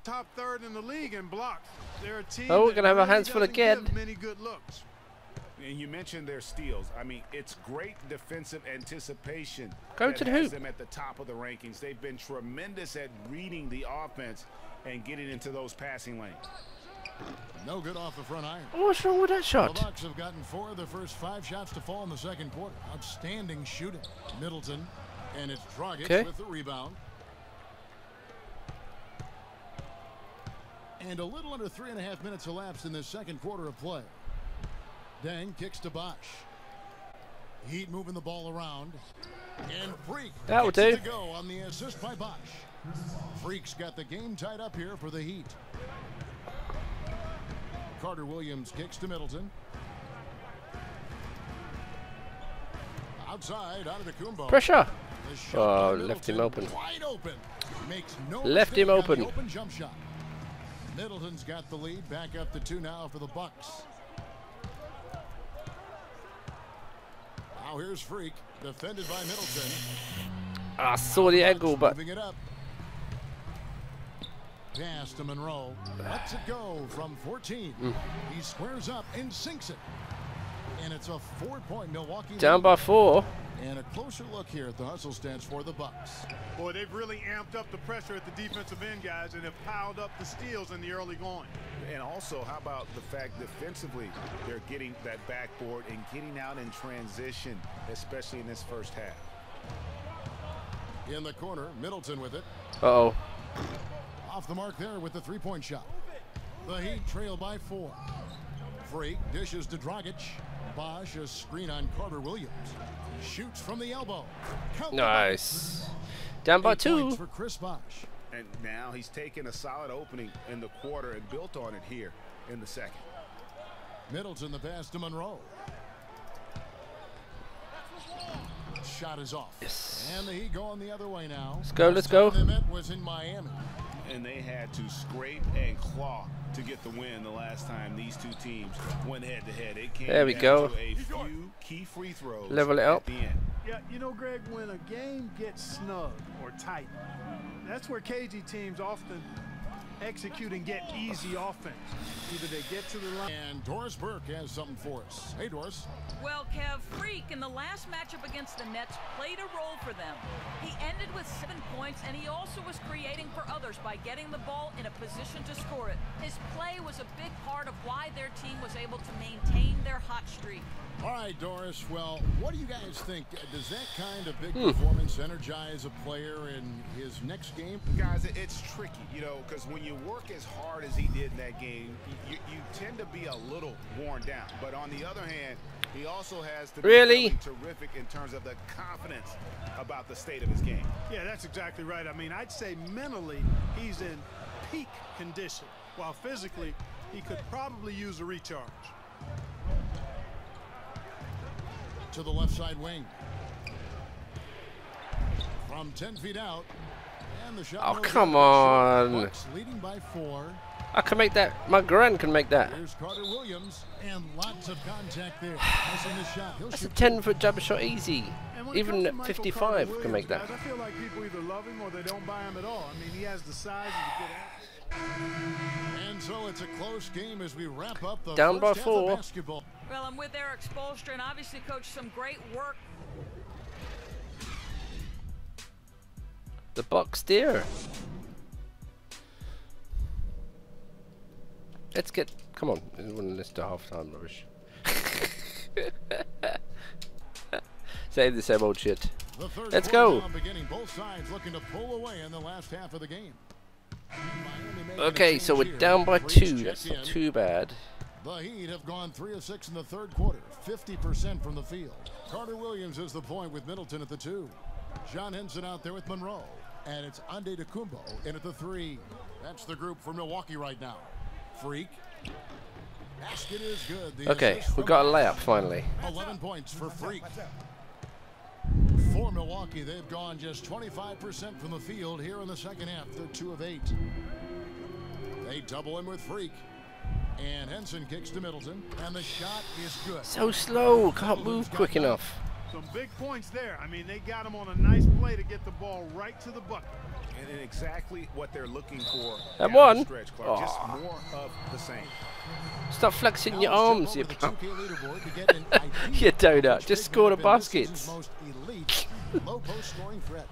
top 3rd in the league in blocks. They're a team Oh, we're gonna have our hands full again. Many good looks. And you mentioned their steals. I mean, it's great defensive anticipation. Go to the hoop. Them at the top of the rankings. They've been tremendous at reading the offense and getting into those passing lanes. No good off the front iron. What's wrong with that The shot? Bucks have gotten 4 of their first 5 shots to fall in the second quarter. Outstanding shooting. Middleton, and it's Dragic with the rebound. And a little under 3.5 minutes elapsed in this second quarter of play. Deng kicks to Bosh. Heat moving the ball around. And Freak That will gets it do. to go on the assist by Bosh. Freak's got the game tied up here for the Heat. Carter Williams kicks to Middleton. Outside, Antetokounmpo. Pressure. The shot Oh, by left him Middleton, open. Wide open. Makes no Left him mistake on the open. open jump shot. Middleton's got the lead. Back up to 2 now for the Bucks. Now here's Freak, defended by Middleton. I saw the angle, but Moving it up. Pass to Monroe. Lets it go from 14. He squares up and sinks it. And it's a 4-point Milwaukee down lead. by 4. And a closer look here at the hustle stats for the Bucks. Boy, they've really amped up the pressure at the defensive end, guys, and have piled up the steals in the early going. And also, how about the fact defensively they're getting that backboard and getting out in transition, especially in this first half. In the corner, Middleton with it. Uh-oh. Off the mark there with the 3-point shot. The Heat trail by 4. Freak dishes to Dragic. Bosh, a screen on Carter Williams. Shoots from the elbow. Count the Nice. Bucks. Down by 8 points 2. for Chris Bosh. And now he's taken a solid opening in the quarter and built on it here in the second. Middleton the pass to Monroe. Shot is off. Yes. And the Heat going the other way now. Let's go, let's go. Last time they met was in Miami. And they had to scrape and claw to get the win the last time these two teams went head-to-head. It came There we down go. to a few key free throws Level it at up. the end. Yeah, you know, Greg, when a game gets snug or tight, that's where KG teams often execute and get easy offense. Either they get to the line. And Doris Burke has something for us. Hey, Doris. Well, Kev, Freak in the last matchup against the Nets played a role for them. He ended with 7 points, and he also was creating for others by getting the ball in a position to score it. His play was a big part of why their team was able to maintain their hot streak. All right, Doris. Well, what do you guys think? Does that kind of big performance energize a player in his next game? Guys, it's tricky, you know, because when you work as hard as he did in that game, you tend to be a little worn down. But on the other hand, he also has to be really terrific in terms of the confidence about the state of his game. Yeah, that's exactly right. I mean, I'd say mentally he's in peak condition, while physically he could probably use a recharge. To the left side wing. From 10 feet out. And the shot. Oh, come on. Bucks leading by 4. I can make that. My grand can make that. Here's Carter Williams. And lots of contact there. Missing the shot. He'll That's a shoot 10-foot jumper shot easy. Even at Michael 55 Carter can Williams, make that. guys, I feel like people either love him or they don't buy him at all. I mean, he has the size and the good. And so it's a close game as we wrap up the Down by first half of 4. basketball. Well, I'm with Eric Spoelstra, and obviously, Coach, some great work. The Bucks there. Let's get. Come on. I wouldn't listen to halftime rubbish. Save the same old shit. Let's go. Beginning, both sides looking to pull away in the last half of the game. Okay, so we're down by 2. That's not too bad. The Heat have gone 3 of 6 in the third quarter, 50% from the field. Carter Williams is the point with Middleton at the 2. John Henson out there with Monroe. And it's Antetokounmpo in at the 3. That's the group for Milwaukee right now. Freak. Basket is good. The Okay, we got a layup finally. 11 points for Freak. For Milwaukee, they've gone just 25% from the field here in the second half. They're 2 of 8. They double him with Freak. And Henson kicks to Middleton, and the shot is good. So slow, can't move quick enough. Some big points there. I mean, they got him on a nice play to get the ball right to the bucket. And exactly what they're looking for. And one. Stretch, Clark. Just more of the same. Stop flexing your arms, you pal. You donut. Just score the baskets.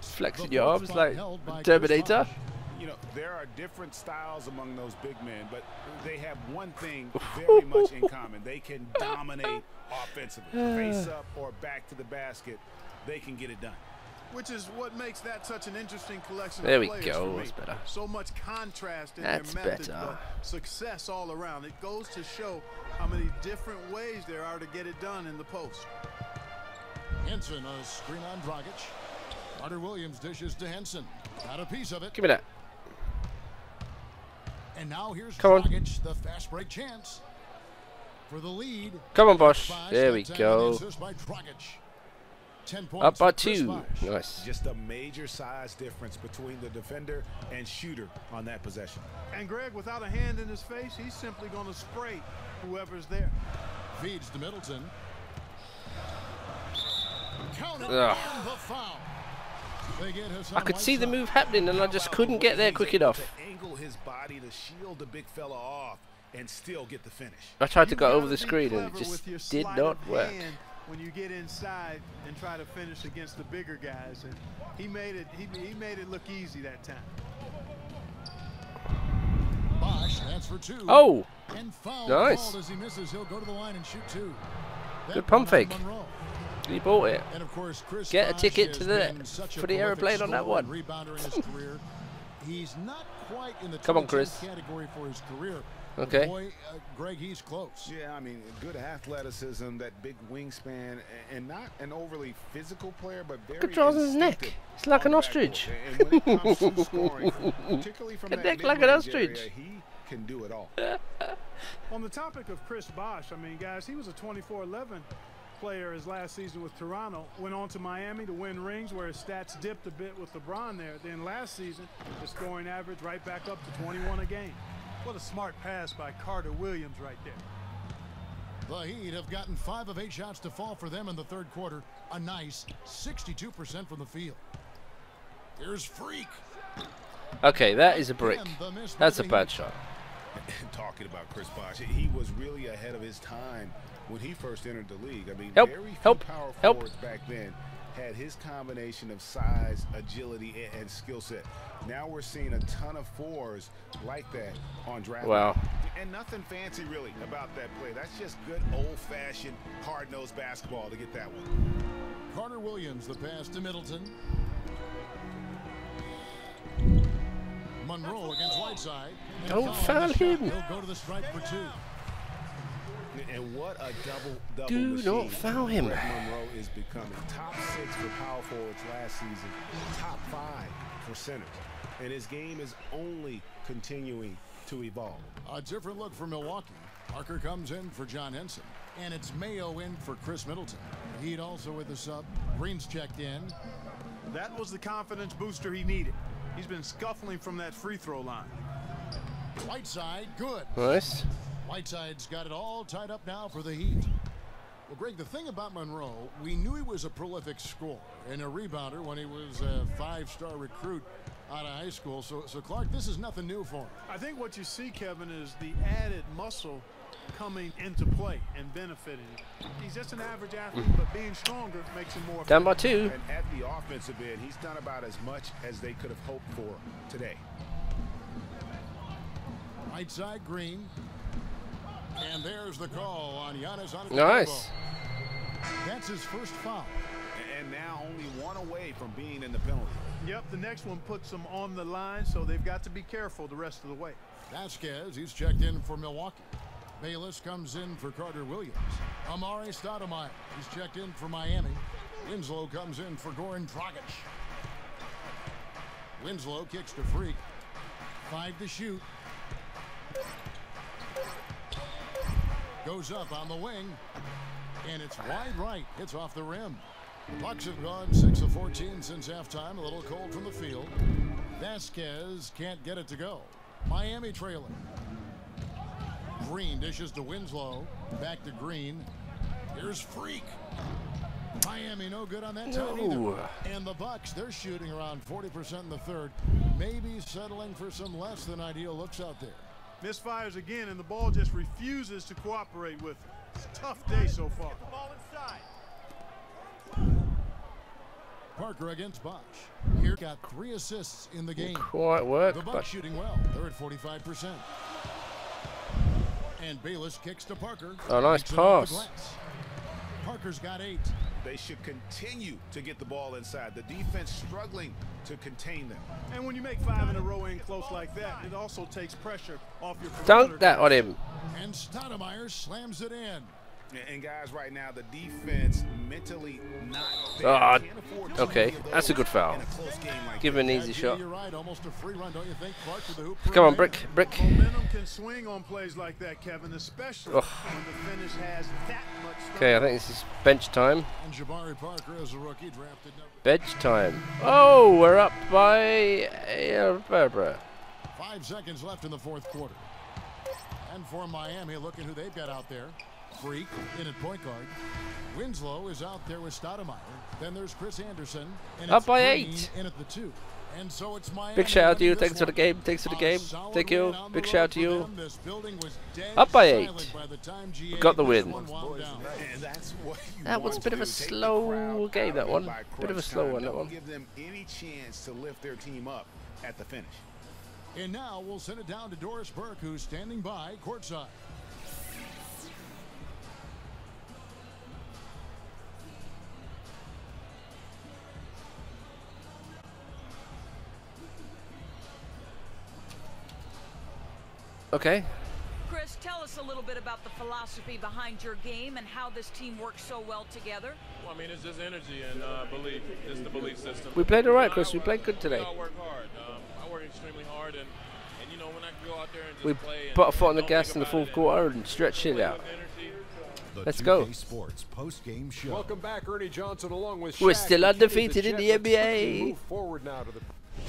Flexing your arms like Terminator. You know, there are different styles among those big men, but they have one thing very much in common. They can dominate offensively. Face up or back to the basket, they can get it done. Which is what makes that such an interesting collection There of we players go. for me. That's better. So much contrast in That's their methods, better. but success all around. It goes to show how many different ways there are to get it done in the post. Henson, a screen on Dragic. Carter Williams dishes to Henson. Got a piece of it. Give me that. And now here's Come on. Dragic, the fast break chance for the lead. Come on, Bosch. Bosh, There we that's go. an assist by Dragic. 10 points Up by for Chris 2. Bosh. Nice. Just a major size difference between the defender and shooter on that possession. And Greg, without a hand in his face, he's simply going to spray whoever's there. Feeds to Middleton. Counted Ugh. and the foul. They get Hassan I could see the Whiteside. move happening and I just couldn't get there quick enough. To angle his body to shield the big fella off and still get the finish. I tried to You've go gotta over the be screen and it clever just with your did sleight not of work. hand when you get inside and try to finish against the bigger guys, and he made it. He made it look easy that time. Bosh, that's for 2. Oh, And foul nice. called as he misses. He'll go to the line and shoot 2. That Good pump one on fake. Monroe. he bought it. And of course, Chris Get a Bosh ticket has to the- been such a for the prolific airplane on that scorer and one. rebounder in his career. He's not quite in the Come on, 2010 Chris. category for his career. Okay. But boy, Greg, he's close. Yeah, I mean, good athleticism, that big wingspan, and not an overly physical player, but very Look at Johnson's neck. instinctive It's like on an the ostrich. backboard. And when it comes to scoring, particularly from A that neck like an mid-range ostrich. area, he can do it all. On the topic of Chris Bosh, I mean, guys, he was a 24-11 player his last season with Toronto. Went on to Miami to win rings, where his stats dipped a bit with LeBron there. Then last season, the scoring average right back up to 21 a game. What a smart pass by Carter Williams right there. The Heat have gotten 5 of 8 shots to fall for them in the third quarter. A nice 62% from the field. Here's Freak. Okay, that is a brick. And the miss by That's a the bad Heat. shot. Talking about Chris Bosh, he was really ahead of his time when he first entered the league. I mean, Help, very few help, power help. forwards back then had his combination of size, agility, and skill set. Now we're seeing a ton of 4s like that on draft. Wow. And nothing fancy really about that play. That's just good old-fashioned, hard-nosed basketball to get that one. Carter Williams, the pass to Middleton. Monroe against Whiteside. And Don't foul on foul the shot. him. He'll go to the stripe for 2. And what a double Do machine not foul him. Greg Monroe is becoming. Top 6 for power forwards last season. Top 5 for centers. And his game is only continuing to evolve. A different look for Milwaukee. Parker comes in for John Henson. And it's Mayo in for Chris Middleton. Heat also with the sub. Green's checked in. That was the confidence booster he needed. He's been scuffling from that free throw line. Whiteside, good. Nice. Whiteside's got it all tied up now for the Heat. Well, Greg, the thing about Monroe, we knew he was a prolific scorer and a rebounder when he was a 5-star recruit out of high school. So Clark, this is nothing new for him. I think what you see, Kevin, is the added muscle coming into play and benefiting him. He's just an average athlete, but being stronger makes him more Down by effective. 2. And at the offensive end, he's done about as much as they could have hoped for today. Whiteside, Green. And there's the call on Giannis Antetokounmpo. Nice. That's his first foul. And now only 1 away from being in the penalty. Yep, the next one puts them on the line, so they've got to be careful the rest of the way. Vasquez, he's checked in for Milwaukee. Bayless comes in for Carter Williams. Amari Stoudemire, he's checked in for Miami. Winslow comes in for Goran Dragic. Winslow kicks to Freak. 5 to shoot. Goes up on the wing. And it's wide right. It's off the rim. Bucks have gone 6 of 14 since halftime. A little cold from the field. Vasquez can't get it to go. Miami trailing. Green dishes to Winslow. Back to Green. Here's Freak. Miami no good on that time either. And the Bucks, they're shooting around 40% in the third. Maybe settling for some less than ideal looks out there. Misfires again, and the ball just refuses to cooperate with him. It's a tough day so far. Get the ball inside. Parker against Bosch. Here got 3 assists in the game. Quite work, The but Bucks shooting well. They're at 45%. And Bayless kicks to Parker. Oh, nice Takes it off the pass. glass. Parker's got 8. They should continue to get the ball inside. The defense struggling to contain them. And when you make 5 in a row in close like that, it also takes pressure off your dunk that on him. And Stoudemire slams it in. And guys, right now, the defense mentally not there. Ah, Can't afford too okay, many of that's a those good foul. in a close game like Give him an that. easy shot. You're right, almost a free run, don't you think? Clark with the hoop. Come on, Brick. Momentum can swing on plays like that, Kevin, especially when the finish has that much. Okay, I think this is bench time. And Jabari Parker as a rookie drafted number. Bench time. Oh, we're up by Barbara. 5 seconds left in the fourth quarter. And for Miami, look at who they've got out there. Freak in at point guard. Winslow is out there with Stoudemire. Then there's Chris Anderson. And Up it's by Green 8. In at the 2. And so it's Miami. Big shout out to you. winning this Thanks for the one. game. Thanks for the game. Thank you. Big shout out to you. This building was dead Up by silent 8. by the time GA Got the this win. one wound down. And that's what you That was a want bit to of a do. Take the slow crowd game, out that of it one. by Bit of a crunch slow time. one, that Don't one. give them any chance to lift their team up at the finish. And now we'll send it down to Doris Burke, who's standing by courtside. Okay. Chris, tell us a little bit about the philosophy behind your game and how this team works so well together. Well, I mean, it's just energy and belief. It's the belief system. We played all right, Chris. We played good today. We all work hard. I work extremely hard, and you know, when I go out there and just We play and put a foot on the don't gas think in the about fourth it quarter and stretched it play out. with energy. Let's go. 2K Sports post-game show. Welcome back, Ernie Johnson, along with We're Shaq still and Kenny undefeated in the Jet. Let's NBA. quickly move forward now to the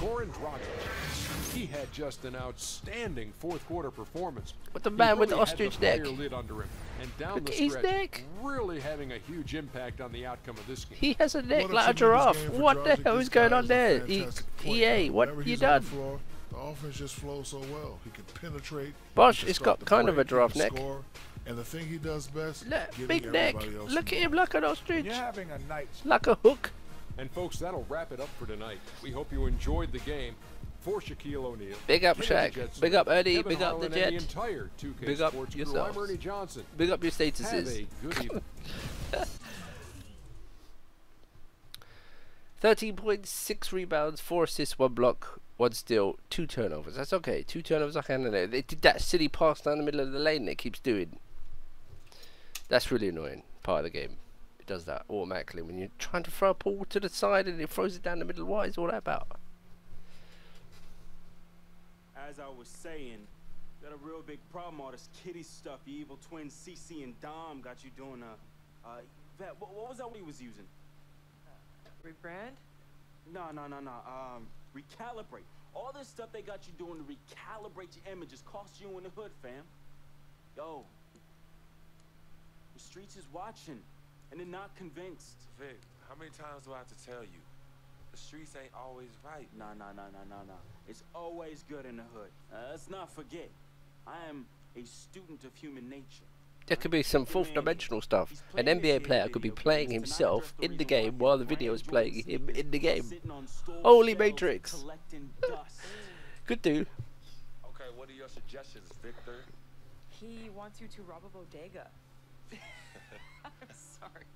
Goran Dragic. He had just an outstanding fourth quarter performance. With the He man with the really had ostrich fire neck. lid under him, and down Look the at his stretch, neck. really having a huge impact on the outcome of this game. He has a neck What a like a tremendous giraffe. game for What the Dragic. hell This is going guy on is a there? fantastic point EA, guard. what Whenever you he's on the done? floor, the offense just flows so well. He can penetrate. Bosh, he can it's start got the kind of a break, he giraffe can neck. score, and the thing he does best, Look, giving big neck. everybody else Look the at him ball. like an ostrich. You're having a night. Like a hook. And folks, that'll wrap it up for tonight. We hope you enjoyed the game. For Shaquille O'Neal, Big up, Kenny Shaq. Jetson, Big up, Eddie. Kevin Big up, the Harlan, Jet. and the entire 2K Big up Sports crew. yourselves. I'm Ernie Johnson. Big up your Have statuses. a good evening. 13.6 rebounds, 4 assists, 1 block, 1 steal, 2 turnovers. That's okay. 2 turnovers I can handle it. They did that silly pass down the middle of the lane that it keeps doing. That's really annoying. Part of the game. It does that automatically when you're trying to throw a ball to the side and it throws it down the middle. What is all that about? As I was saying, got a real big problem. All this kitty stuff. The evil twins, CC and Dom, got you doing Vet, what was that? What he was using? Rebrand? No. Recalibrate. All this stuff they got you doing to recalibrate your images cost you in the hood, fam. Yo, the streets is watching, and they're not convinced. Vic, how many times do I have to tell you? The streets ain't always right. Nah. It's always good in the hood. Let's not forget, I am a student of human nature. There could be some fourth dimensional stuff. An NBA player could be playing himself in the game while the video is playing him in the game. Holy Matrix. Good dude. Okay, what are your suggestions, Victor? He wants you to rob a bodega. I'm sorry.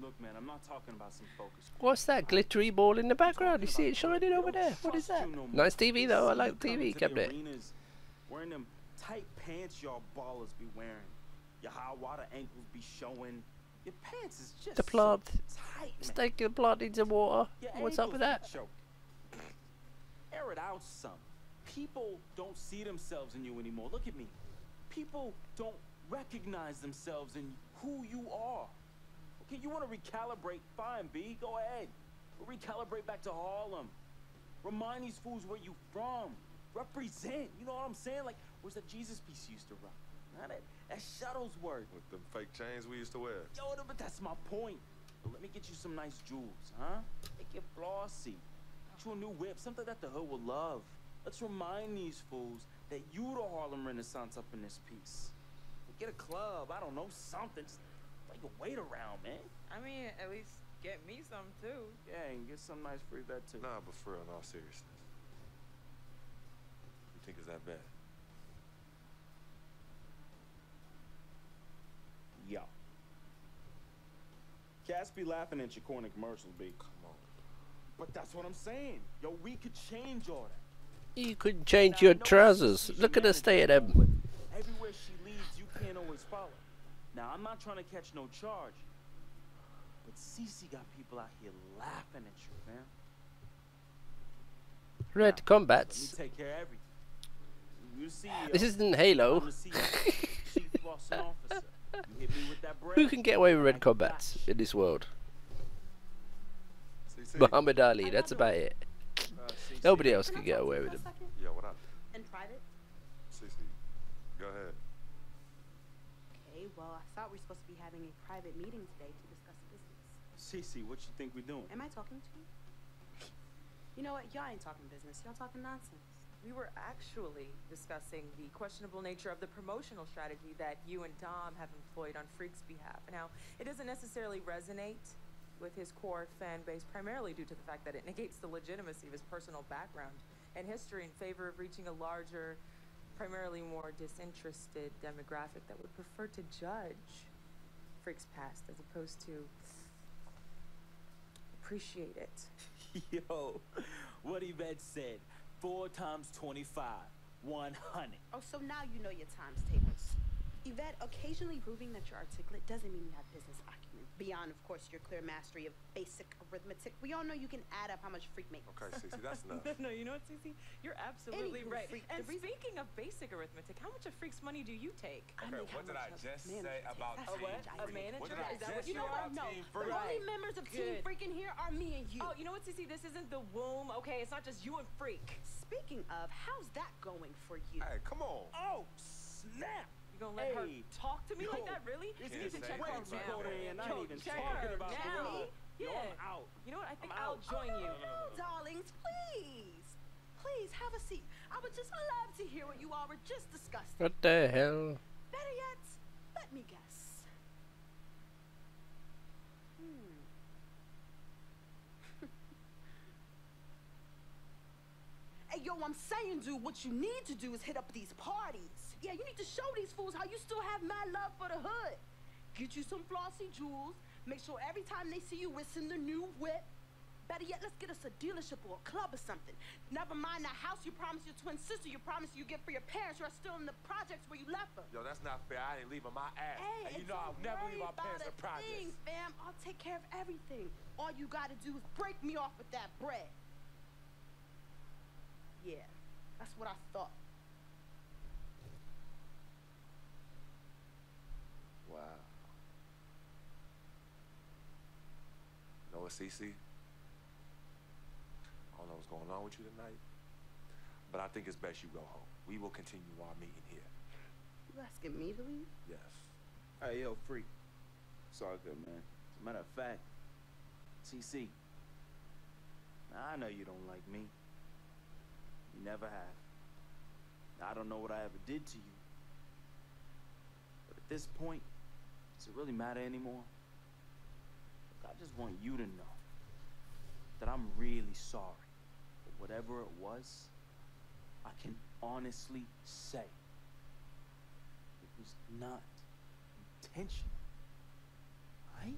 Look, man, I'm not talking about some focus. What's that glittery ball in the background? You see it shining over there? What is that? Nice TV though. I like TV. Kept it. Wearing them tight pants y'all ballers be wearing. Your high water ankles be showing. Your pants is just The plant. so tight, man. Steak the plant needs some water. Your What's up with ankles that? be choking. Air it out some. People don't see themselves in you anymore. Look at me. People don't recognize themselves in who you are. Okay, you want to recalibrate? Fine, B. Go ahead. We'll recalibrate back to Harlem. Remind these fools where you from. Represent. You know what I'm saying? Like, Where's that Jesus piece you used to rock? Nah, that Shuttlesworth. With them fake chains we used to wear. Yo, but that's my point. But let me get you some nice jewels, huh? Make it flossy. Get you a new whip, something that the hood will love. Let's remind these fools that you the Harlem Renaissance up in this piece. Get a club, I don't know, something. Just throw your weight around, man. I mean, at least get me some too. Yeah, and get some nice free vet too. Nah, but for real, in all seriousness. You think it's that bad? Yo. Cats be laughing at your corny commercials, B. Come on. But that's what I'm saying. Yo, we could change all that. You could change your trousers. Look at the state of them. Everywhere she leads, you can't always follow. Now, I'm not trying to catch no charge. But Cece got people out here laughing at you, man. Red Let Combats. me take care of everything. You see, This isn't Halo. I'm the Chief Bossing Officer. You hit me with that bread. Who can get away with Red Combats in this world? Muhammad Ali, that's about it. Nobody else can get away with him. Yeah, what up? In private? Cece, go ahead. Okay, well, I thought we were supposed to be having a private meeting today to discuss business. Cece, what you think we're doing? Am I talking to you? You know what? Y'all ain't talking business. Y'all talking nonsense. We were actually discussing the questionable nature of the promotional strategy that you and Dom have employed on Freak's behalf. Now, it doesn't necessarily resonate with his core fan base, primarily due to the fact that it negates the legitimacy of his personal background and history in favor of reaching a larger, primarily more disinterested demographic that would prefer to judge Freak's past as opposed to appreciate it. Yo, what Yvette said. 4 times 25, 100. Oh, so now you know your times tables. Yvette, occasionally proving that you're articulate doesn't mean you have business acumen. Beyond, of course, your clear mastery of basic arithmetic. We all know you can add up how much Freak makes. Okay, Cece, that's enough. No, you know what, Cece? You're absolutely Anywho, right. Freak, And the reason- speaking of basic arithmetic, how much of Freak's money do you take? Okay, what did I just say about A what? A manager? What did I Is that what just you know what? No. Team The Freak? only members of Team Good. Freak in here are me and you. Oh, you know what, Cece? This isn't the womb, okay? It's not just you and Freak. Speaking of, how's that going for you? Hey, come on. Oh, snap. You gonna let her Hey, talk to me like yo, that, really? it's You need to insane. check her Wait, out you now. go there and I ain't even check talking her about the now. world. Yeah. Yo, I'm out. You know what? I think I'm I'll out. join you. No, darlings, please. Please, have a seat. I would just love to hear what you all were just discussing. What the hell? Better yet, let me guess. Hey, yo, I'm saying, dude, what you need to do is hit up these parties. Yeah, you need to show these fools how you still have mad love for the hood. Get you some flossy jewels. Make sure every time they see you whistling the new whip. Better yet, let's get us a dealership or a club or something. Never mind that house you promised your twin sister you promised you get for your parents who are still in the projects where you left them. Yo, that's not fair. I ain't leaving my ass. Hey, and you know I'll never leave my parents in thing, projects. fam. I'll take care of everything. All you gotta do is break me off with that bread. Yeah, that's what I thought. Wow. You know what, Cece? I don't know what's going on with you tonight, but I think it's best you go home. We will continue our meeting here. You asking me to leave? Yes. Hey, yo, Freak. It's all good, man. As a matter of fact, CC, I know you don't like me. You never have. I don't know what I ever did to you. But at this point, does it really matter anymore? Look, I just want you to know that I'm really sorry. But whatever it was, I can honestly say it was not intentional. Right?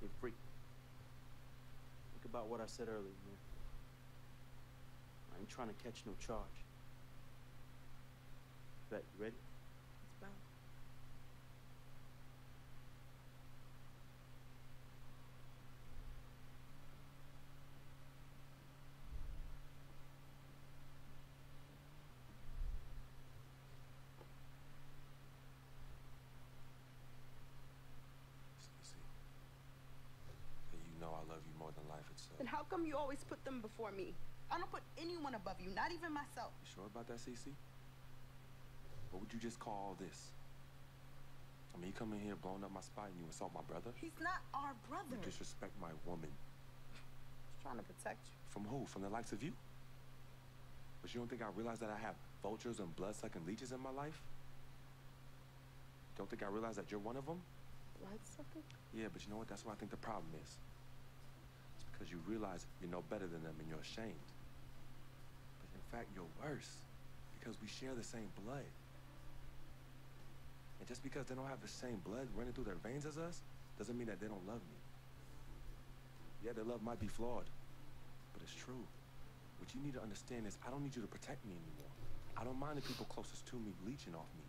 Hey, Freak. Think about what I said earlier, man. I ain't trying to catch no charge. Bet, you ready? It's bound. Cece. And you know I love you more than life itself. Then how come you always put them before me? I don't put anyone above you, not even myself. You sure about that, Cece? What would you just call this? I mean, you come in here blowing up my spot and you insult my brother? He's not our brother. You disrespect my woman. He's trying to protect you. From who? From the likes of you? But you don't think I realize that I have vultures and blood-sucking leeches in my life? Don't think I realize that you're one of them? Blood-sucking? Yeah, but you know what? That's what I think the problem is. It's because you realize you're no better than them and you're ashamed. But in fact, you're worse because we share the same blood. And just because they don't have the same blood running through their veins as us, doesn't mean that they don't love me. Yeah, their love might be flawed, but it's true. What you need to understand is I don't need you to protect me anymore. I don't mind the people closest to me leeching off me.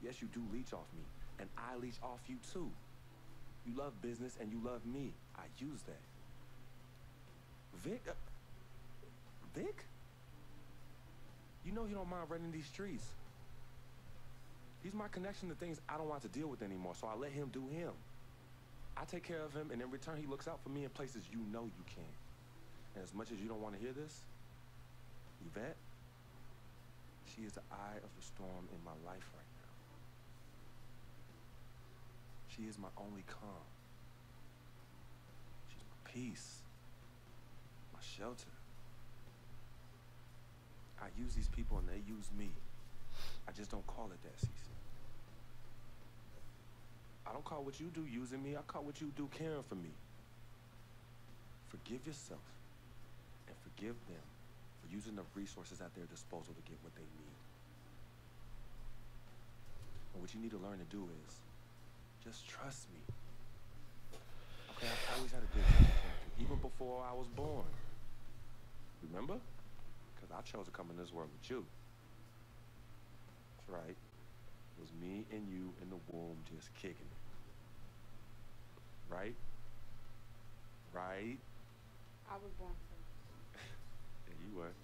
Yes, you do leech off me, and I leech off you too. You love business and you love me. I use that. Vic? Vic? You know he don't mind running these streets. He's my connection to things I don't want to deal with anymore, so I let him do him. I take care of him, and in return, he looks out for me in places you know you can. And as much as you don't want to hear this, Yvette, she is the eye of the storm in my life right now. She is my only calm. She's my peace, my shelter. I use these people and they use me. I just don't call it that, Cece. I don't call what you do using me. I call what you do caring for me. Forgive yourself and forgive them for using the resources at their disposal to get what they need. And what you need to learn to do is just trust me. Okay, I've always had a good relationship, even before I was born. Remember? Because I chose to come in this world with you. That's right. It was me and you in the womb just kicking it. Right? Right? I was born first. Yeah, you were.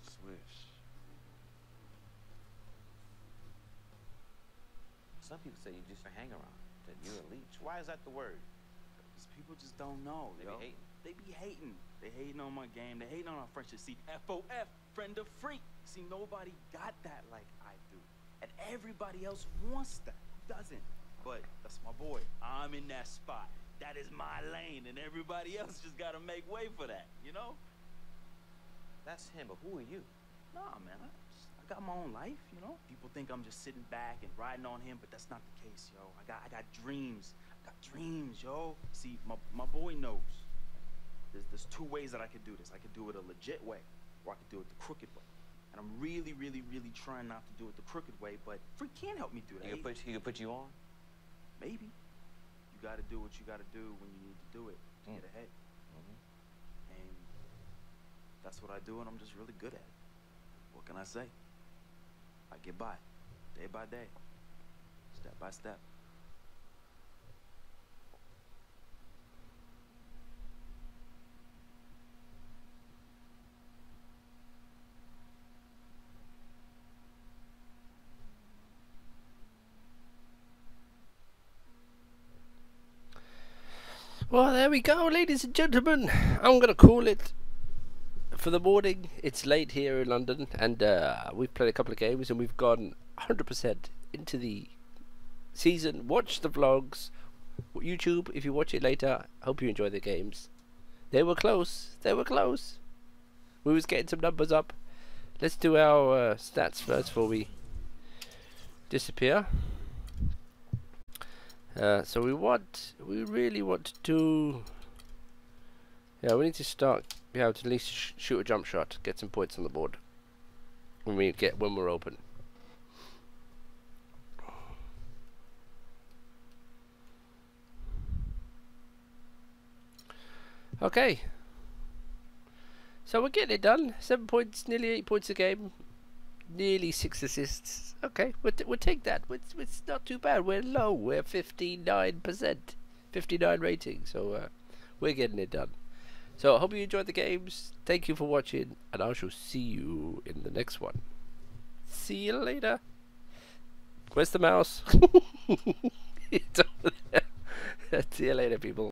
Swish. Some people say you just hang around, that you're a leech. Why is that the word? Because people just don't know, They be hating. They be hating. They hating on my game. They hating on our friendship. See, FOF, friend of freak. See, nobody got that like I do. And everybody else wants that. Who doesn't? But that's my boy. I'm in that spot. That is my lane. And everybody else just got to make way for that, you know? That's him, but who are you? Nah, man. I got my own life, you know? People think I'm just sitting back and riding on him, but that's not the case, yo. I got dreams. I got dreams, yo. See, my boy knows. There's two ways that I could do this. I could do it a legit way, or I could do it the crooked way. And I'm really, really, really trying not to do it the crooked way, but Freak can't help me do that. He could put you on? Maybe. You gotta do what you gotta do when you need to do it to get ahead. And that's what I do, and I'm just really good at it. What can I say? I get by, day by day, step by step. Well, there we go, ladies and gentlemen. I'm going to call it for the morning. It's late here in London, and we've played a couple of games, and we've gone 100% into the season. Watch the vlogs. YouTube, if you watch it later, hope you enjoy the games. They were close. They were close. We was getting some numbers up. Let's do our stats first before we disappear. So we really want to do, we need to start, to at least shoot a jump shot, get some points on the board when we're open. Okay, so we're getting it done. 7 points, nearly 8 points a game, nearly 6 assists. Okay, we'll take that. It's not too bad. We're low. We're 59%, 59 rating. So we're getting it done. So I hope you enjoyed the games. Thank you for watching, and I shall see you in the next one. See you later. Where's the mouse? It's over there. See you later, people.